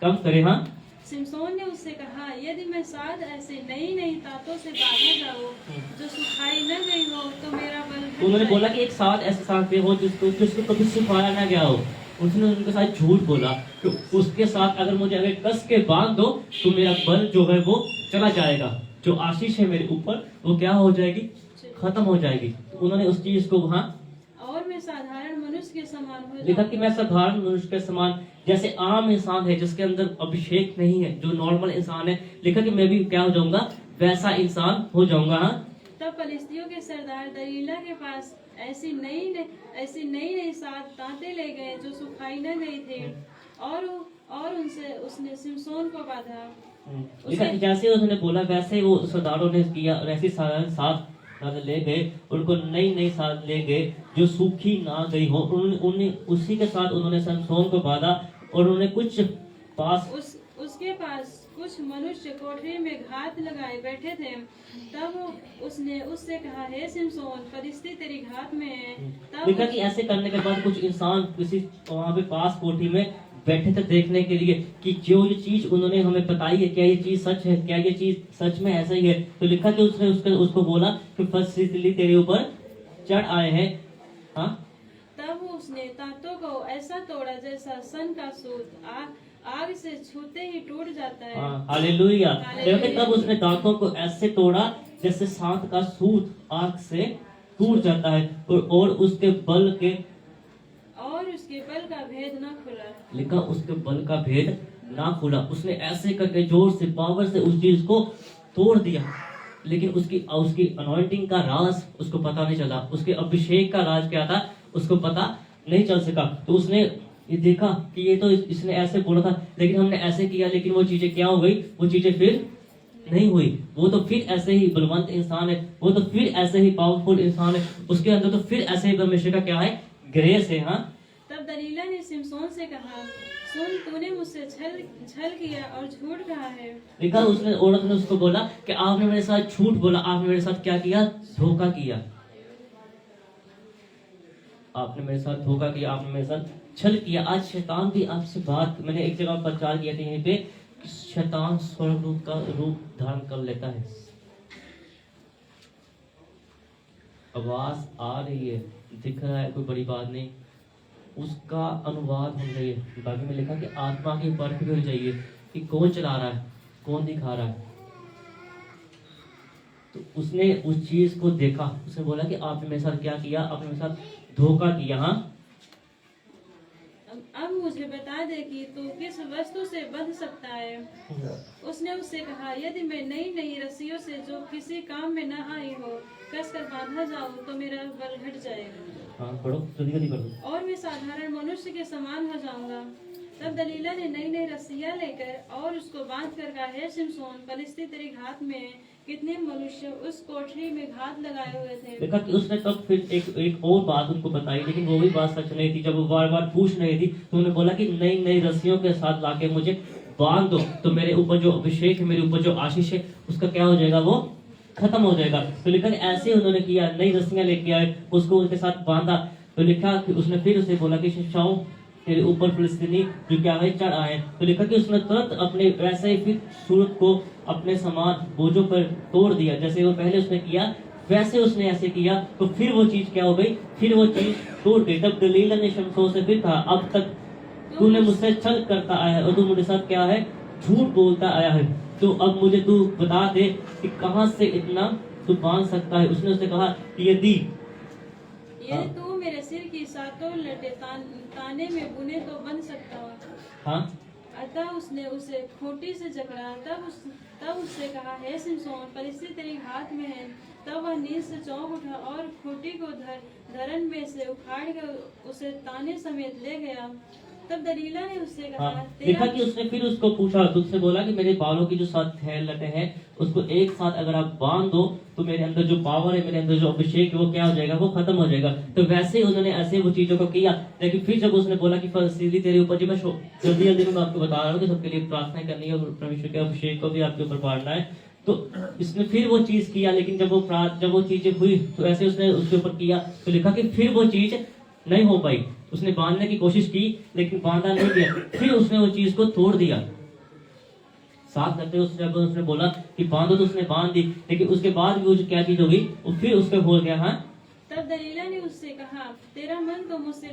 कम करें। हाँ,
सिमसोन ने उससे कहा, यदि मैं 7 ऐसे नई तातों से बांधा जाऊं जो सुखाई न गई हो तो मेरा बल।
उन्होंने बोला कि एक 7 ऐसे सांपें हो जिसको कभी सुखाया ना गया हो। उसने उनके साथ झूठ बोला कि उसके साथ अगर मुझे अगर कस के बांध दो तो मेरा बल जो है वो चला जाएगा, जो आशीष है मेरे ऊपर वो क्या हो जाएगी, खत्म हो जाएगी। तो उन्होंने उस चीज को वहां
और मैं साधारण मनुष्य के समान हो
लिखा
जाऊं।
कि मैं साधारण मनुष्य के समान, जैसे आम इंसान है जिसके अंदर अभिषेक नहीं है, जो नॉर्मल इंसान है, लिखा कि मैं भी क्या हो जाऊंगा, वैसा इंसान हो जाऊंगा। हाँ,
तब फलिस्तियों के सरदार दलीला के पास ऐसी नई 7 तांते ले गए जो सुखाई न गई थे, और उनसे उसने सिमसोन को बांधा।
लिखा कि जैसे उन्होंने बोला वैसे वो सरदारों ने किया, और ऐसी 7 ले गए, उनको नई साथ ले गए जो सूखी ना गई हो, उन्हें उसी के साथ उन्होंने सिमसोन को बांधा, और उन्होंने कुछ पास
उसके पास कुछ मनुष्य कोठरी में घात लगाए बैठे थे। तब उसने उससे कहा, हे सिमसोन, फलिस्ती तेरी घात में है। तब
लिखा कि ऐसे करने के बाद कुछ इंसान किसी वहां पे पास कोठी में बैठे थे देखने के लिए कि जो ये चीज उन्होंने हमें बताई है, क्या ये चीज सच है, क्या ये चीज सच में ऐसा ही है। तो लिखा कि उसने उसको बोला कि फलिस्ती तेरे ऊपर चढ़ आए हैं। हाँ,
तब उसने तांतों को ऐसा तोड़ा जैसा सन का सूत आग से छूते ही टूट जाता है।
हाँ, हालेलुया। तब उसने दांतों को ऐसे तोड़ा जैसे सांप का सूत आग से टूट जाता है, और उसके बल का भेद न खुला। लिखा उसके बल का भेद ना खुला। उसने ऐसे करके जोर से पावर से उस चीज को तोड़ दिया, लेकिन उसकी अनॉइंटिंग का राज उसको पता नहीं चला, उसके अभिषेक का राज क्या था उसको पता नहीं चल सका। तो उसने ये देखा कि ये तो इसने ऐसे बोला था, लेकिन हमने ऐसे किया, लेकिन वो चीजें क्या हो गई, वो चीजें फिर नहीं हुई। वो तो फिर ऐसे ही बलवंत इंसान है, वो तो फिर ऐसे ही पावरफुल इंसान है, उसके अंदर तो फिर ऐसे ही परमेश्वर का क्या है, ग्रेस है। हाँ,
तब दलीला ने सिमसोन से कहा, सुन, तूने मुझसे छल किया और झूठ कहा है।
देखा उसने, औरत ने उसको बोला कि आपने मेरे साथ झूठ बोला, आपने मेरे साथ क्या किया, धोखा किया, आपने मेरे साथ धोखा किया, आपने मेरे साथ छल किया। आज शैतान भी आपसे बात, मैंने एक जगह प्रचार किया था यहीं पे, शैतान स्वर्ग रूप का रूप धारण कर लेता है। आवाज आ रही है, दिख रहा है, कोई बड़ी बात नहीं, उसका अनुवाद हो रही है। बाइबल में लिखा कि आत्मा की परख भी हो जाइए कि कौन चला रहा है, कौन दिखा रहा है। तो उसने उस चीज को देखा, उसने बोला कि आपने मेरे साथ क्या किया, आपने मेरे साथ धोखा किया। हाँ,
अब मुझे बता दे कि तू किस वस्तु से बंध सकता है। उसने उससे कहा, यदि मैं नई रस्सियों से जो किसी काम में न आई हो कसकर बांधा जाऊं तो मेरा बल घट जाएगा।
हाँ, पढ़ो, जल्दी पढ़ो।
और मैं साधारण मनुष्य के समान हो जाऊंगा। तब दलीला ने नई रस्सियां लेकर और उसको बांध कर कहा, हे सिमसोन, फलिस्ती तेरी घात में है। कितने मनुष्य उस कोठरी में घात लगाए हुए थे।
देखा कि उसने तब फिर एक और बात उनको बताई, लेकिन वो भी बात सच नहीं थी। जब वो बार बार पूछ रही थी तो उन्होंने बोला कि नई रस्सियों के साथ लाके मुझे बांध दो, तो मेरे ऊपर जो अभिषेक है, मेरे ऊपर जो आशीष है, उसका क्या हो जाएगा, वो खत्म हो जाएगा। तो लिखा ऐसे उन्होंने किया, नई रस्सियां लेके आए, उसको उनके साथ बांधा। तो लिखा कि उसने फिर उसे बोला कि शिक्षाओं तेरे ऊपर फिलिस्तीनी जो क्या है चढ़ आए। तो लिखा कि उसने तुरंत अपने वैसे ही फिर सूरत को अपने समान बोझों पर तोड़ दिया, जैसे वो पहले उसने किया वैसे उसने ऐसे किया। तो फिर वो चीज क्या हो गई, फिर वो चीज टूट गई। तब दलीला ने शमशोन से फिर कहा, अब तक तूने मुझसे छल करता आया है और तू मेरे साथ क्या है, झूठ बोलता आया है। तो अब मुझे तू बता दे कि कहां से इतना तू बांध सकता है। उसने उससे कहा कि यदि
तू मेरे सिर की 7 लटे ताने में बुने तो बन सकता हो।
हाँ,
अतः उसने उसे खोटी से जकड़ा। तब उससे कहा, हे सिमसोन, फलिस्ती तेरे हाथ में है। तब वह नींद से चौंक उठा और खोटी को धरन में से उखाड़ कर उसे ताने समेत ले गया। तब दलीला ने उससे कहा,
हाँ, देखा कि उसने फिर उसको पूछा, तुझसे बोला कि मेरे बालों की जो 7 लटे हैं उसको एक साथ अगर आप बांध दो तो मेरे अंदर जो पावर है, मेरे अंदर जो अभिषेक है, वो क्या हो जाएगा, वो खत्म हो जाएगा। तो वैसे ही उन्होंने ऐसे वो चीजों को किया। लेकिन फिर जब उसने बोला कि फलिस्ती तेरे ऊपर, जी मैं जल्दी में आपको बता रहा हूँ कि सबके लिए प्रार्थना करनी है और परमेश्वर के अभिषेक को भी आपके ऊपर बांटना है। तो इसने फिर वो चीज किया, लेकिन जब वो चीजें हुई तो ऐसे उसने उसके ऊपर किया। तो लिखा कि फिर वो चीज नहीं हो पाई। उसने बांधने की कोशिश की लेकिन बांधा नहीं गया। फिर उसने वो चीज को तोड़ दिया। साथ करते जब उसने बोला कि बांधो तो उसने बांध दी, लेकिन उसके बाद भी वो जो क्या चीज होगी वो फिर उसके हो गया। हाँ,
तब दलीला ने उससे कहा, तेरा मन तो मुझसे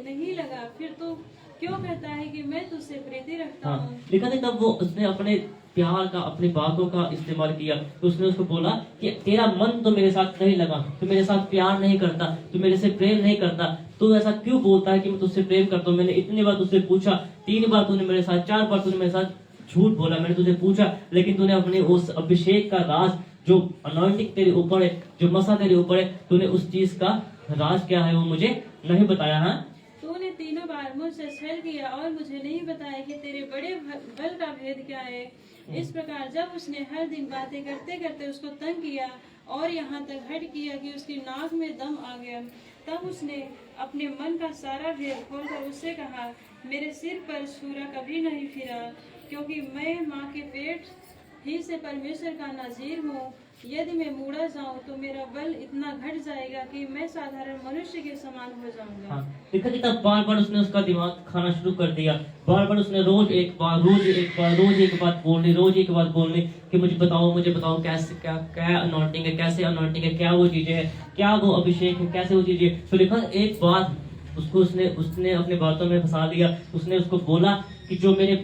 नहीं लगा, फिर तो क्यों कहता है कि मैं तुझसे प्रीति रखता
हाँ,
हूँ।
लिखा था तब वो उसने अपने प्यार का, अपनी बातों का इस्तेमाल किया। तो उसने उसको बोला कि तेरा मन तो मेरे साथ नहीं लगा, तू मेरे साथ प्यार नहीं करता, तू मेरे से प्रेम नहीं करता, तू ऐसा क्यों बोलता है कि मैं तुझसे प्रेम करता हूँ। मैंने इतनी बार तुझसे पूछा, 3 बार तूने मेरे साथ, 4 बार तूने मेरे साथ झूठ बोला। मैंने तुझे पूछा, लेकिन तूने अपने उस अभिषेक का राज, जो अनॉइंटिंग तेरे ऊपर है, जो मसा तेरे ऊपर है, तूने उस चीज का राज क्या है वो मुझे नहीं बताया। हाँ,
तूने 3 बार मुझसे छल किया और मुझे नहीं बताया कि तेरे बड़े बल का भेद क्या है। इस प्रकार जब उसने हर दिन बातें करते करते उसको तंग किया और यहाँ तक हट किया कि उसकी नाक में दम आ गया, तब उसने अपने मन का सारा भेद खोलकर उससे कहा, मेरे सिर पर छुरा कभी नहीं फिरा, क्योंकि मैं माँ के पेट ही से परमेश्वर का नाज़ीर हूँ। यदि मैं मूड़ा जाऊँ तो मेरा बल इतना घट जाएगा कि मैं साधारण मनुष्य के समान हो जाऊंगा।
हाँ, देखा कि तब बार बार उसने उसका दिमाग खाना शुरू कर दिया। बार बार उसने रोज एक बात बोलनी कि मुझे बताओ कैसे, क्या अनॉइंटिंग है, कैसे अनॉइंटिंग है, क्या वो चीजें है, क्या वो अभिषेक है, कैसे वो चीजें। तो लिखा एक बात उसको उसने अपने बातों में फंसा लिया। उसने उसको बोला कि जो मेरे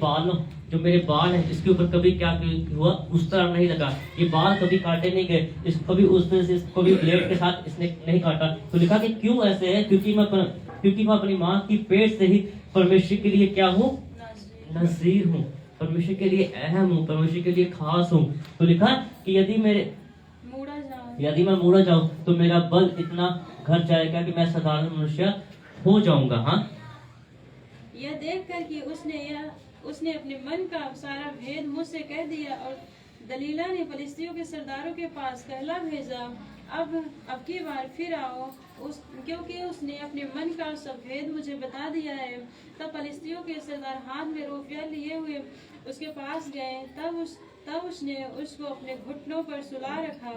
बाल है इसके ऊपर कभी क्या हुआ, उस तरह नहीं लगा, ये बाल कभी काटे नहीं गए, इसको भी उसने से कभी ब्लेड के साथ इसने नहीं काटा। तो लिखा कि क्यों ऐसे है, क्योंकि मैं अपनी माँ की पेट से ही परमेश्वर के लिए क्या हूँ, नज़ीर हूँ, परमेश्वर के लिए अहम हूँ, परमेश्वर के लिए खास हूँ। तो लिखा कि यदि मैं मूड़ा जाऊँ तो मेरा बल इतना घट जाएगा कि मैं साधारण मनुष्य हो जाऊंगा। हाँ,
यह देखकर कि उसने अपने मन का सारा भेद मुझसे कह दिया और दलीला ने फलिस्तियों के सरदारों के पास कहला भेजा, अब की बार फिर आओ, क्योंकि उसने अपने मन का सब भेद मुझे बता दिया है। तब फलिस्तियों के सरदार हाथ में रोपिया लिए हुए उसके पास गए। तब उसने उसको अपने घुटनों पर सुला रखा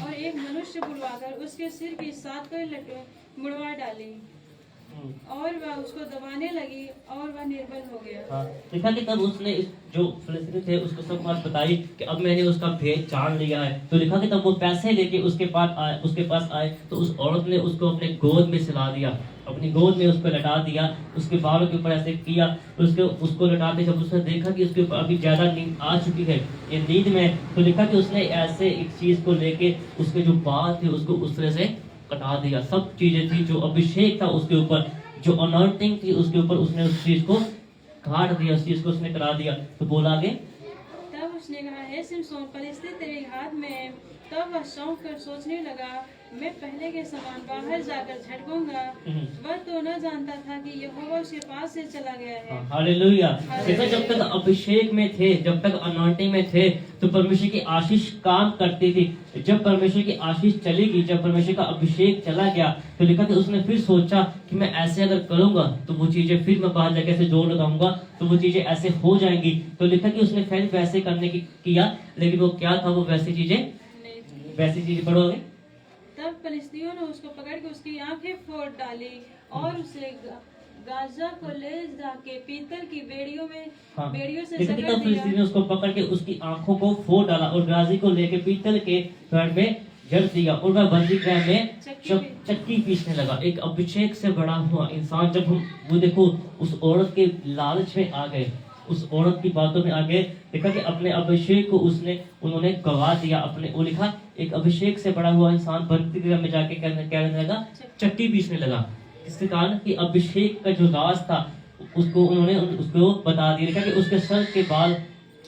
और एक मनुष्य बुलवाकर उसके सिर की 7 लटें मुड़वा डाली और वह उसको दबाने लगी और वह निर्बल हो गया।
हाँ, देखा कि तब उसने जो फिलिस्तीनी थे उसको सब बात बताई कि अब मैंने उसका भेद जान लिया है। तो लिखा कि तब वो पैसे लेके उसके पास आए तो उस औरत ने उसको अपने गोद में सिला दिया, अपनी गोद में उसको लटा दिया, उसके बालों के ऊपर ऐसे किया, उसको लटाते जब उसने देखा कि उसके ऊपर अभी ज्यादा नींद आ चुकी है, ये नींद में, तो लिखा कि उसने ऐसे एक चीज को लेके उसके जो बाल थे उसको उस तरह से कटा दिया। सब चीजें थी, जो अभिषेक था उसके ऊपर, जो अनॉइंटिंग थी उसके ऊपर, उसने उस चीज को काट दिया, उस चीज को उसने करा दिया। तो बोला आगे,
तब उसने कहा, हे शिमशोन, फलिस्ती तेरे हाथ में है। तब वह चौंक कर सोचने लगा, मैं पहले के समान बाहर जाकर झटकूंगा। वह तो न जानता था कि यहोवा उसके पास से चला गया है।
हालेलुया। देखो, जब तक अभिषेक में थे, जब तक अनॉइंटिंग में थे, तो परमेश्वर की आशीष काम करती थी। जब परमेश्वर की आशीष चली गई, जब परमेश्वर का अभिषेक चला गया, तो लिखा कि उसने फिर सोचा कि मैं ऐसे अगर करूंगा तो वो चीजें, फिर मैं बाहर जाके ऐसे जोर लगाऊंगा तो वो चीजें ऐसे हो जाएंगी। तो लिखा कि उसने फिर वैसे करने की किया, लेकिन वो क्या था, वो वैसी चीजें पढ़ोगे।
तब फलिस्तियों ने उसको पकड़ के उसकी आंखें फोड़ डाली और उसे गाजा को ले जाके पीतल की बेड़ियों से
लेकिन
जकड़
तब फिलिस्तीनी
दिया।
ने उसको पकड़ के उसकी आंखों को फोड़ डाला और गाजी को लेके पीतल के पेड़ में जड़ दिया और वह बंदी गृह में चक्की पीसने लगा। एक अभिषेक से बड़ा हुआ इंसान, जब हम वो देखो उस औरत के लालच में आ गए, उस औरत की बातों में आ गए, देखा कि अपने अभिषेक को उन्होंने गवा दिया। अपने वो लिखा, एक अभिषेक से बड़ा हुआ इंसान बंदी गृह में जाके कहने लगा, चक्की पीसने लगा। इसके कारण कि अभिषेक का जो राज था उन्होंने उसको बता दिया। देखा कि उसके सर के बाल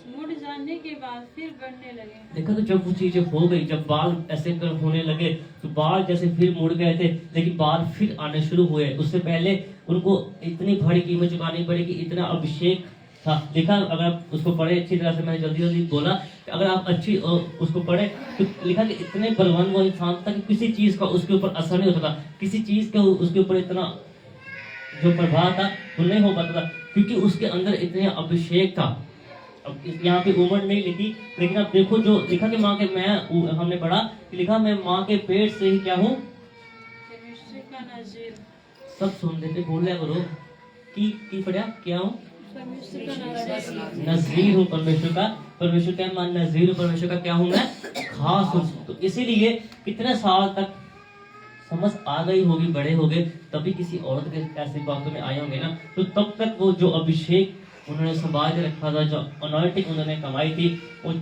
मुड़ जाने के बाद फिर बढ़ने लगे।
देखा तो जब वो चीजें हो गई, जब बाल ऐसे होने लगे तो बाल जैसे फिर मुड़ गए थे, लेकिन बाल फिर आने शुरू हुए। उससे पहले उनको इतनी बड़ी कीमत चुकानी पड़ेगी, इतना अभिषेक था। देखा, अगर आप उसको पढ़े अच्छी तरह से, मैंने जल्दी बोला, अगर आप अच्छी उसको पढ़े तो लिखा कि इतने बलवान वो इंसान था कि किसी चीज का उसके ऊपर असर नहीं होता था, किसी चीज का उसके ऊपर इतना जो प्रभाव था वो नहीं हो पाता था, क्योंकि उसके अंदर इतने अभिषेक था। अब यहाँ पे उम्र नहीं लिखी, लेकिन अब देखो जो लिखा कि हमने पढ़ा कि लिखा, मैं माँ के पेट से ही क्या हूँ, सब सुन देते, बोल रहे करो की पढ़ा, क्या हूँ, नज़ीर हूँ परमेश्वर का। परमेश्वर का मैं नज़ीर हूँ, परमेश्वर का क्या हूँ, मैं खास हूँ। तो इसीलिए कितने साल तक समझ आ गई होगी, बड़े हो गए तभी किसी औरत के ऐसी बातों में आए होंगे ना, तो तब तक वो जो अभिषेक उन्होंने संभाल के रखा था, जो अनॉइंटिंग उन्होंने कमाई थी, वो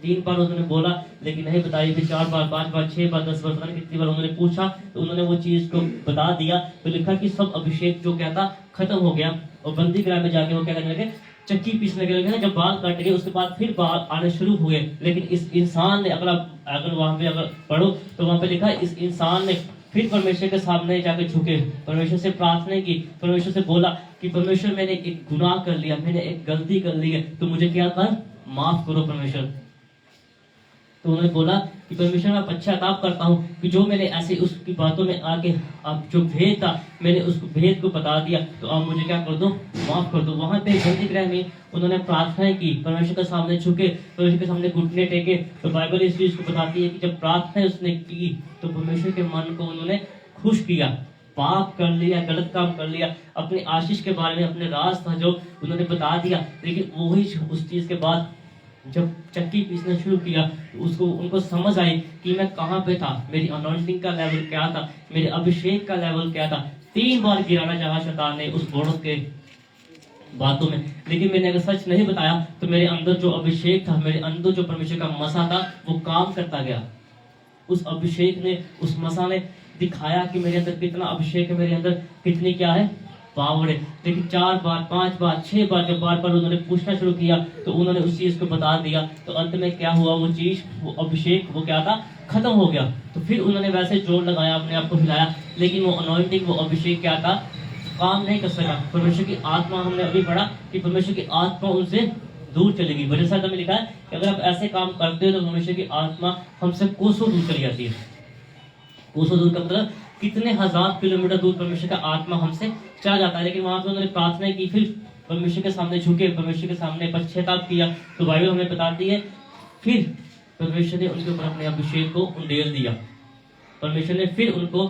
3 बार उन्होंने बोला लेकिन नहीं बताई, फिर 4 बार, 5 बार, 6 बार, 10 बार, पता नहीं कितनी बार उन्होंने पूछा तो उन्होंने वो चीज को बता दिया। तो लिखा कि सब अभिषेक जो क्या था खत्म हो गया, और बंदी गृह में जाके वो क्या करने लगे, चक्की पीसने लगे ना। जब बाल कट गए उसके बाद फिर बाल आने शुरू हुए, लेकिन इस इंसान ने, अगर वहां पे अगर पढ़ो तो वहां पे लिखा है इस इंसान ने फिर परमेश्वर के सामने जाकर झुके, परमेश्वर से प्रार्थना की, परमेश्वर से बोला कि परमेश्वर मैंने एक गुनाह कर लिया, मैंने एक गलती कर ली है, तो मुझे क्या कर माफ करो परमेश्वर। तो उन्होंने बोला कि परमेश्वर मैं पश्चाताप करता हूँ कि जो मैंने ऐसे उसकी बातों में आके आप जो भेद था मैंने उसको भेद को बता दिया, तो आप मुझे क्या कर दो, माफ कर दो। वहां पे बंदी गृह में उन्होंने प्रार्थना की, परमेश्वर के सामने झुके, परमेश्वर के सामने घुटने टेके। तो बाइबल इस चीज को बताती है कि जब प्रार्थना उसने की तो परमेश्वर के मन को उन्होंने खुश किया। पाप कर लिया, गलत काम कर लिया, अपनी आशीष के बारे में, अपने राज था जो उन्होंने बता दिया, लेकिन वही उस चीज के बाद जब चक्की पीसना शुरू किया तो उसको उनको समझ आई कि मैं कहाँ पे था, मेरी अनॉइंटिंग का लेवल क्या था, मेरे अभिषेक का लेवल क्या था। 3 बार गिराना चाहा शैतान ने उस औरत के बातों में, लेकिन मैंने अगर सच नहीं बताया तो मेरे अंदर जो अभिषेक था, मेरे अंदर जो परमेश्वर का मसा था वो काम करता गया। उस अभिषेक ने, उस मसा ने दिखाया कि मेरे अंदर कितना अभिषेक है, मेरे अंदर कितनी क्या है पावर है। लेकिन 4 बार, 5 बार, 6 बार जब बार बार उन्होंने पूछना शुरू किया तो उन्होंने उस चीज को बता दिया, तो अंत में क्या हुआ, वो चीज, वो अभिषेक, वो क्या था, खत्म हो गया। तो फिर उन्होंने वैसे जोर लगाया, अपने आप को हिलाया, लेकिन वो अनॉइंटिंग, वो अभिषेक क्या था, काम नहीं कर सका। परमेश्वर की आत्मा, हमने अभी पढ़ा कि परमेश्वर की आत्मा उनसे दूर चलेगी। वजह से में लिखा है कि अगर आप ऐसे काम करते हो तो परमेश्वर की आत्मा हमसे कोसों दूर चली जाती है। कोसों दूर का मतलब कितने हजार किलोमीटर दूर परमेश्वर का आत्मा हमसे चला जाता है। लेकिन वहां पे उन्होंने प्रार्थना की, फिर परमेश्वर के सामने झुके, परमेश्वर के सामने पश्चाताप किया, तो बाइबल हमें बताती है फिर परमेश्वर ने उनके ऊपर अपने अभिषेक को उंडेल दिया। परमेश्वर ने फिर उनको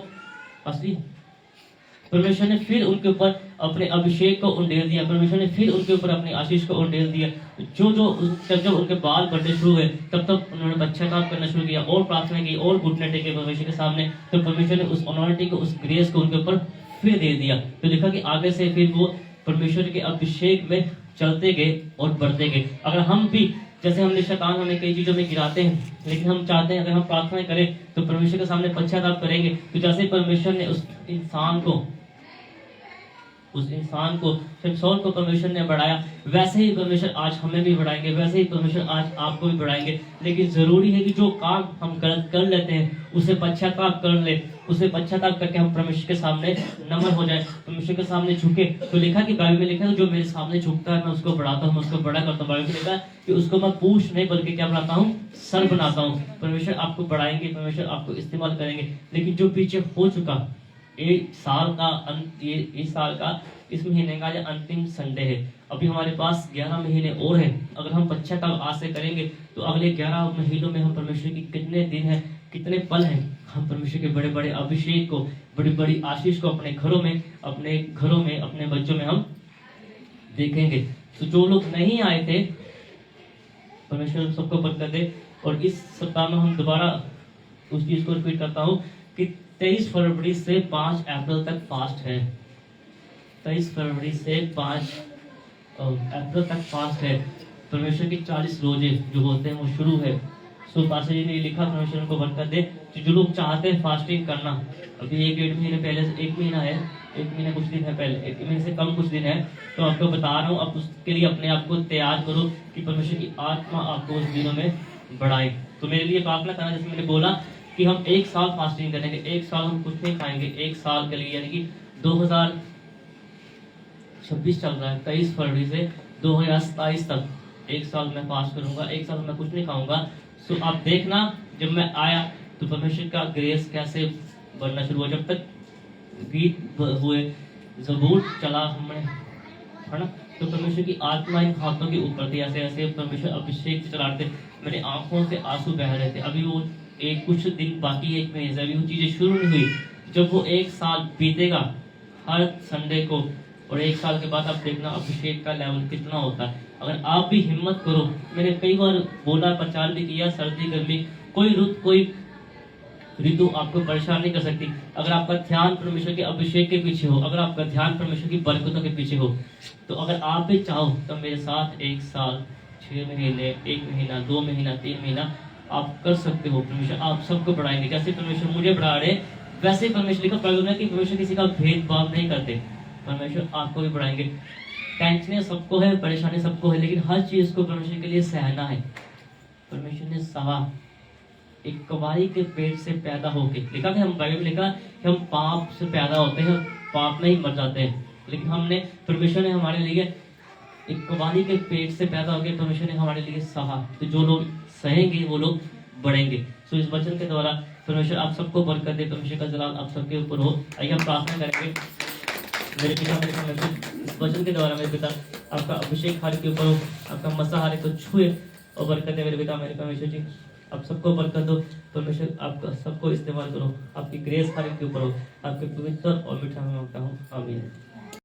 परमेश्वर ने फिर उनके ऊपर अपने अभिषेक को उंडेल दिया, परमेश्वर ने फिर उनके ऊपर अपनी आशीष को उंडेल दिया। जब उनके बाल बढ़ने शुरू हुए तब तक उन्होंने पश्चाताप करना शुरू किया और प्रार्थना की और घुटने टेके परमेश्वर के सामने, तो परमेश्वर ने उस अनॉइंटिंग को, उस ग्रेस को उनके ऊपर फिर दे दिया। तो लिखा कि आगे से फिर वो परमेश्वर के अभिषेक में चलते गए और बढ़ते गए। अगर हम भी, जैसे हमने शैतान हमें कई चीजों में गिराते हैं, लेकिन हम चाहते हैं अगर हम प्रार्थना करें तो परमेश्वर के सामने पश्चाताप करेंगे, तो जैसे परमेश्वर ने उस इंसान को शमशोन को परमेश्वर ने बढ़ाया, वैसे ही परमेश्वर आज हमें भी बढ़ाएंगे, वैसे ही परमेश्वर आज आपको भी बढ़ाएंगे। लेकिन जरूरी है कि जो काम हम गलत कर लेते हैं उसे पश्चाताप कर ले, उसे पश्चाताप करके हम परमेश्वर के सामने नम्र हो जाए, परमेश्वर के सामने झुके। तो लिखा कि बाइबल में लिखा है जो मेरे सामने झुकता है मैं उसको बढ़ाता हूँ, मैं उसको बड़ा करता हूँ। बाइबल में लिखा है कि उसको मैं पूछ नहीं बल्कि क्या बनाता हूँ, सर बनाता हूँ। परमेश्वर आपको बढ़ाएंगे, परमेश्वर आपको इस्तेमाल करेंगे। लेकिन जो पीछे हो चुका, इस साल का इस महीने का जो अंतिम संडे है, अभी हमारे पास 11 महीने और हैं। अगर हम पश्चाताप आज से करेंगे तो अगले 11 महीनों में हम परमेश्वर की कितने दिन हैं, कितने पल हैं, हम परमेश्वर के बड़े बड़े अभिषेक को, बड़ी बड़ी आशीष को अपने घरों में, अपने बच्चों में हम देखेंगे। तो जो लोग नहीं आए थे, परमेश्वर सबको बरकत दे। और इस सप्ताह में हम दोबारा उस चीज को रिपीट करता हूँ कि 23 फरवरी से 5 अप्रैल तक फास्ट है। 23 फरवरी से 5 अप्रैल तक फास्ट है। परमेश्वर की 40 रोजे जो होते हैं वो शुरू है। सो पास्टर जी ने लिखा, परमेश्वर को बरकत दे, जो लोग चाहते हैं फास्टिंग करना, अभी 1-1.5 महीने पहले, 1 महीना है, 1 महीना कुछ दिन है पहले, 1 महीने से कम कुछ दिन है, तो आपको बता रहा हूँ, आप उसके लिए अपने आप को तैयार करो कि परमेश्वर की आत्मा आपको उस दिनों में बढ़ाए। तो मेरे लिए प्रार्थना करना, जैसे मैंने बोला कि हम 1 साल फास्टिंग करेंगे, 1 साल हम कुछ नहीं खाएंगे, 1 साल के लिए, यानी कि 2026 चल रहा है, 23 फरवरी से 2027 तक 1 साल मैं फास्ट करूंगा, 1 साल मैं कुछ नहीं खाऊंगा। सो आप देखना जब मैं आया तो परमेश्वर का ग्रेस कैसे बढ़ना शुरू हुआ। जब तक गीत हुए, ज़बूर चला हमने, है ना, तो परमेश्वर की आत्मा इन हाथों के ऊपर थी, ऐसे ऐसे परमेश्वर अभिषेक चलाते, मेरे आंखों से आंसू बह रहे थे। अभी वो कुछ दिन बाकी है, 1 महीने से, अभी वो चीजें शुरू नहीं हुई। जब वो 1 साल बीतेगा हर संडे को, और 1 साल के बाद आप देखना अभिषेक का लेवल कितना होता है। अगर आप भी हिम्मत करो, मैंने कई बार बोला, प्रचार भी किया, सर्दी गर्मी कोई रुत, कोई ऋतु आपको परेशान नहीं कर सकती। अगर आपका ध्यान परमेश्वर के अभिषेक के पीछे हो, अगर आपका ध्यान परमेश्वर की बरकतों के पीछे हो, तो अगर आप भी चाहो तो मेरे साथ 1 साल 6 महीने 1 महीना 2 महीना 3 महीना आप कर सकते हो। परमेश्वर आप सबको बढ़ाएंगे। जैसे परमेश्वर मुझे बढ़ा रहे, वैसे ही परमेश्वर का प्रयोजन है कि परमेश्वर किसी का भेदभाव नहीं करते। परमेश्वर आपको भी बढ़ाएंगे। टेंशन सबको है, परेशानी सबको है, लेकिन हर चीज को परमेश्वर के लिए सहना है। परमेश्वर ने सहा, एक कवारी के पेट से पैदा होके, लिखा कि हम बाइबल में लिखा कि हम पाप से पैदा होते हैं, पाप में ही मर जाते हैं, लेकिन हमने परमेश्वर ने हमारे लिए एक कवारी के पेट से पैदा होके परमेश्वर ने हमारे लिए सहा। तो जो लोग सहेंगे वो लोग बढ़ेंगे। सो इस वचन के द्वारा परमेश्वर आप सबको बरकत दे, परमेश्वर का जलाल आप सबके ऊपर हो। आइए हम प्रार्थना करेंगे। मेरे पिता मेरे परमेश्वर, इस वचन के द्वारा मेरे पिता आपका अभिषेक हर के ऊपर हो, आपका मसा हर को छुए और बरकत दे। मेरे पिता मेरे परमेश्वर जी, आप सबको बरकत दो। परमेश्वर आपका सबको इस्तेमाल करो, आपकी ग्रेस हर के ऊपर हो, आपके पवित्र और मीठा में मांगता हूँ, आमीन।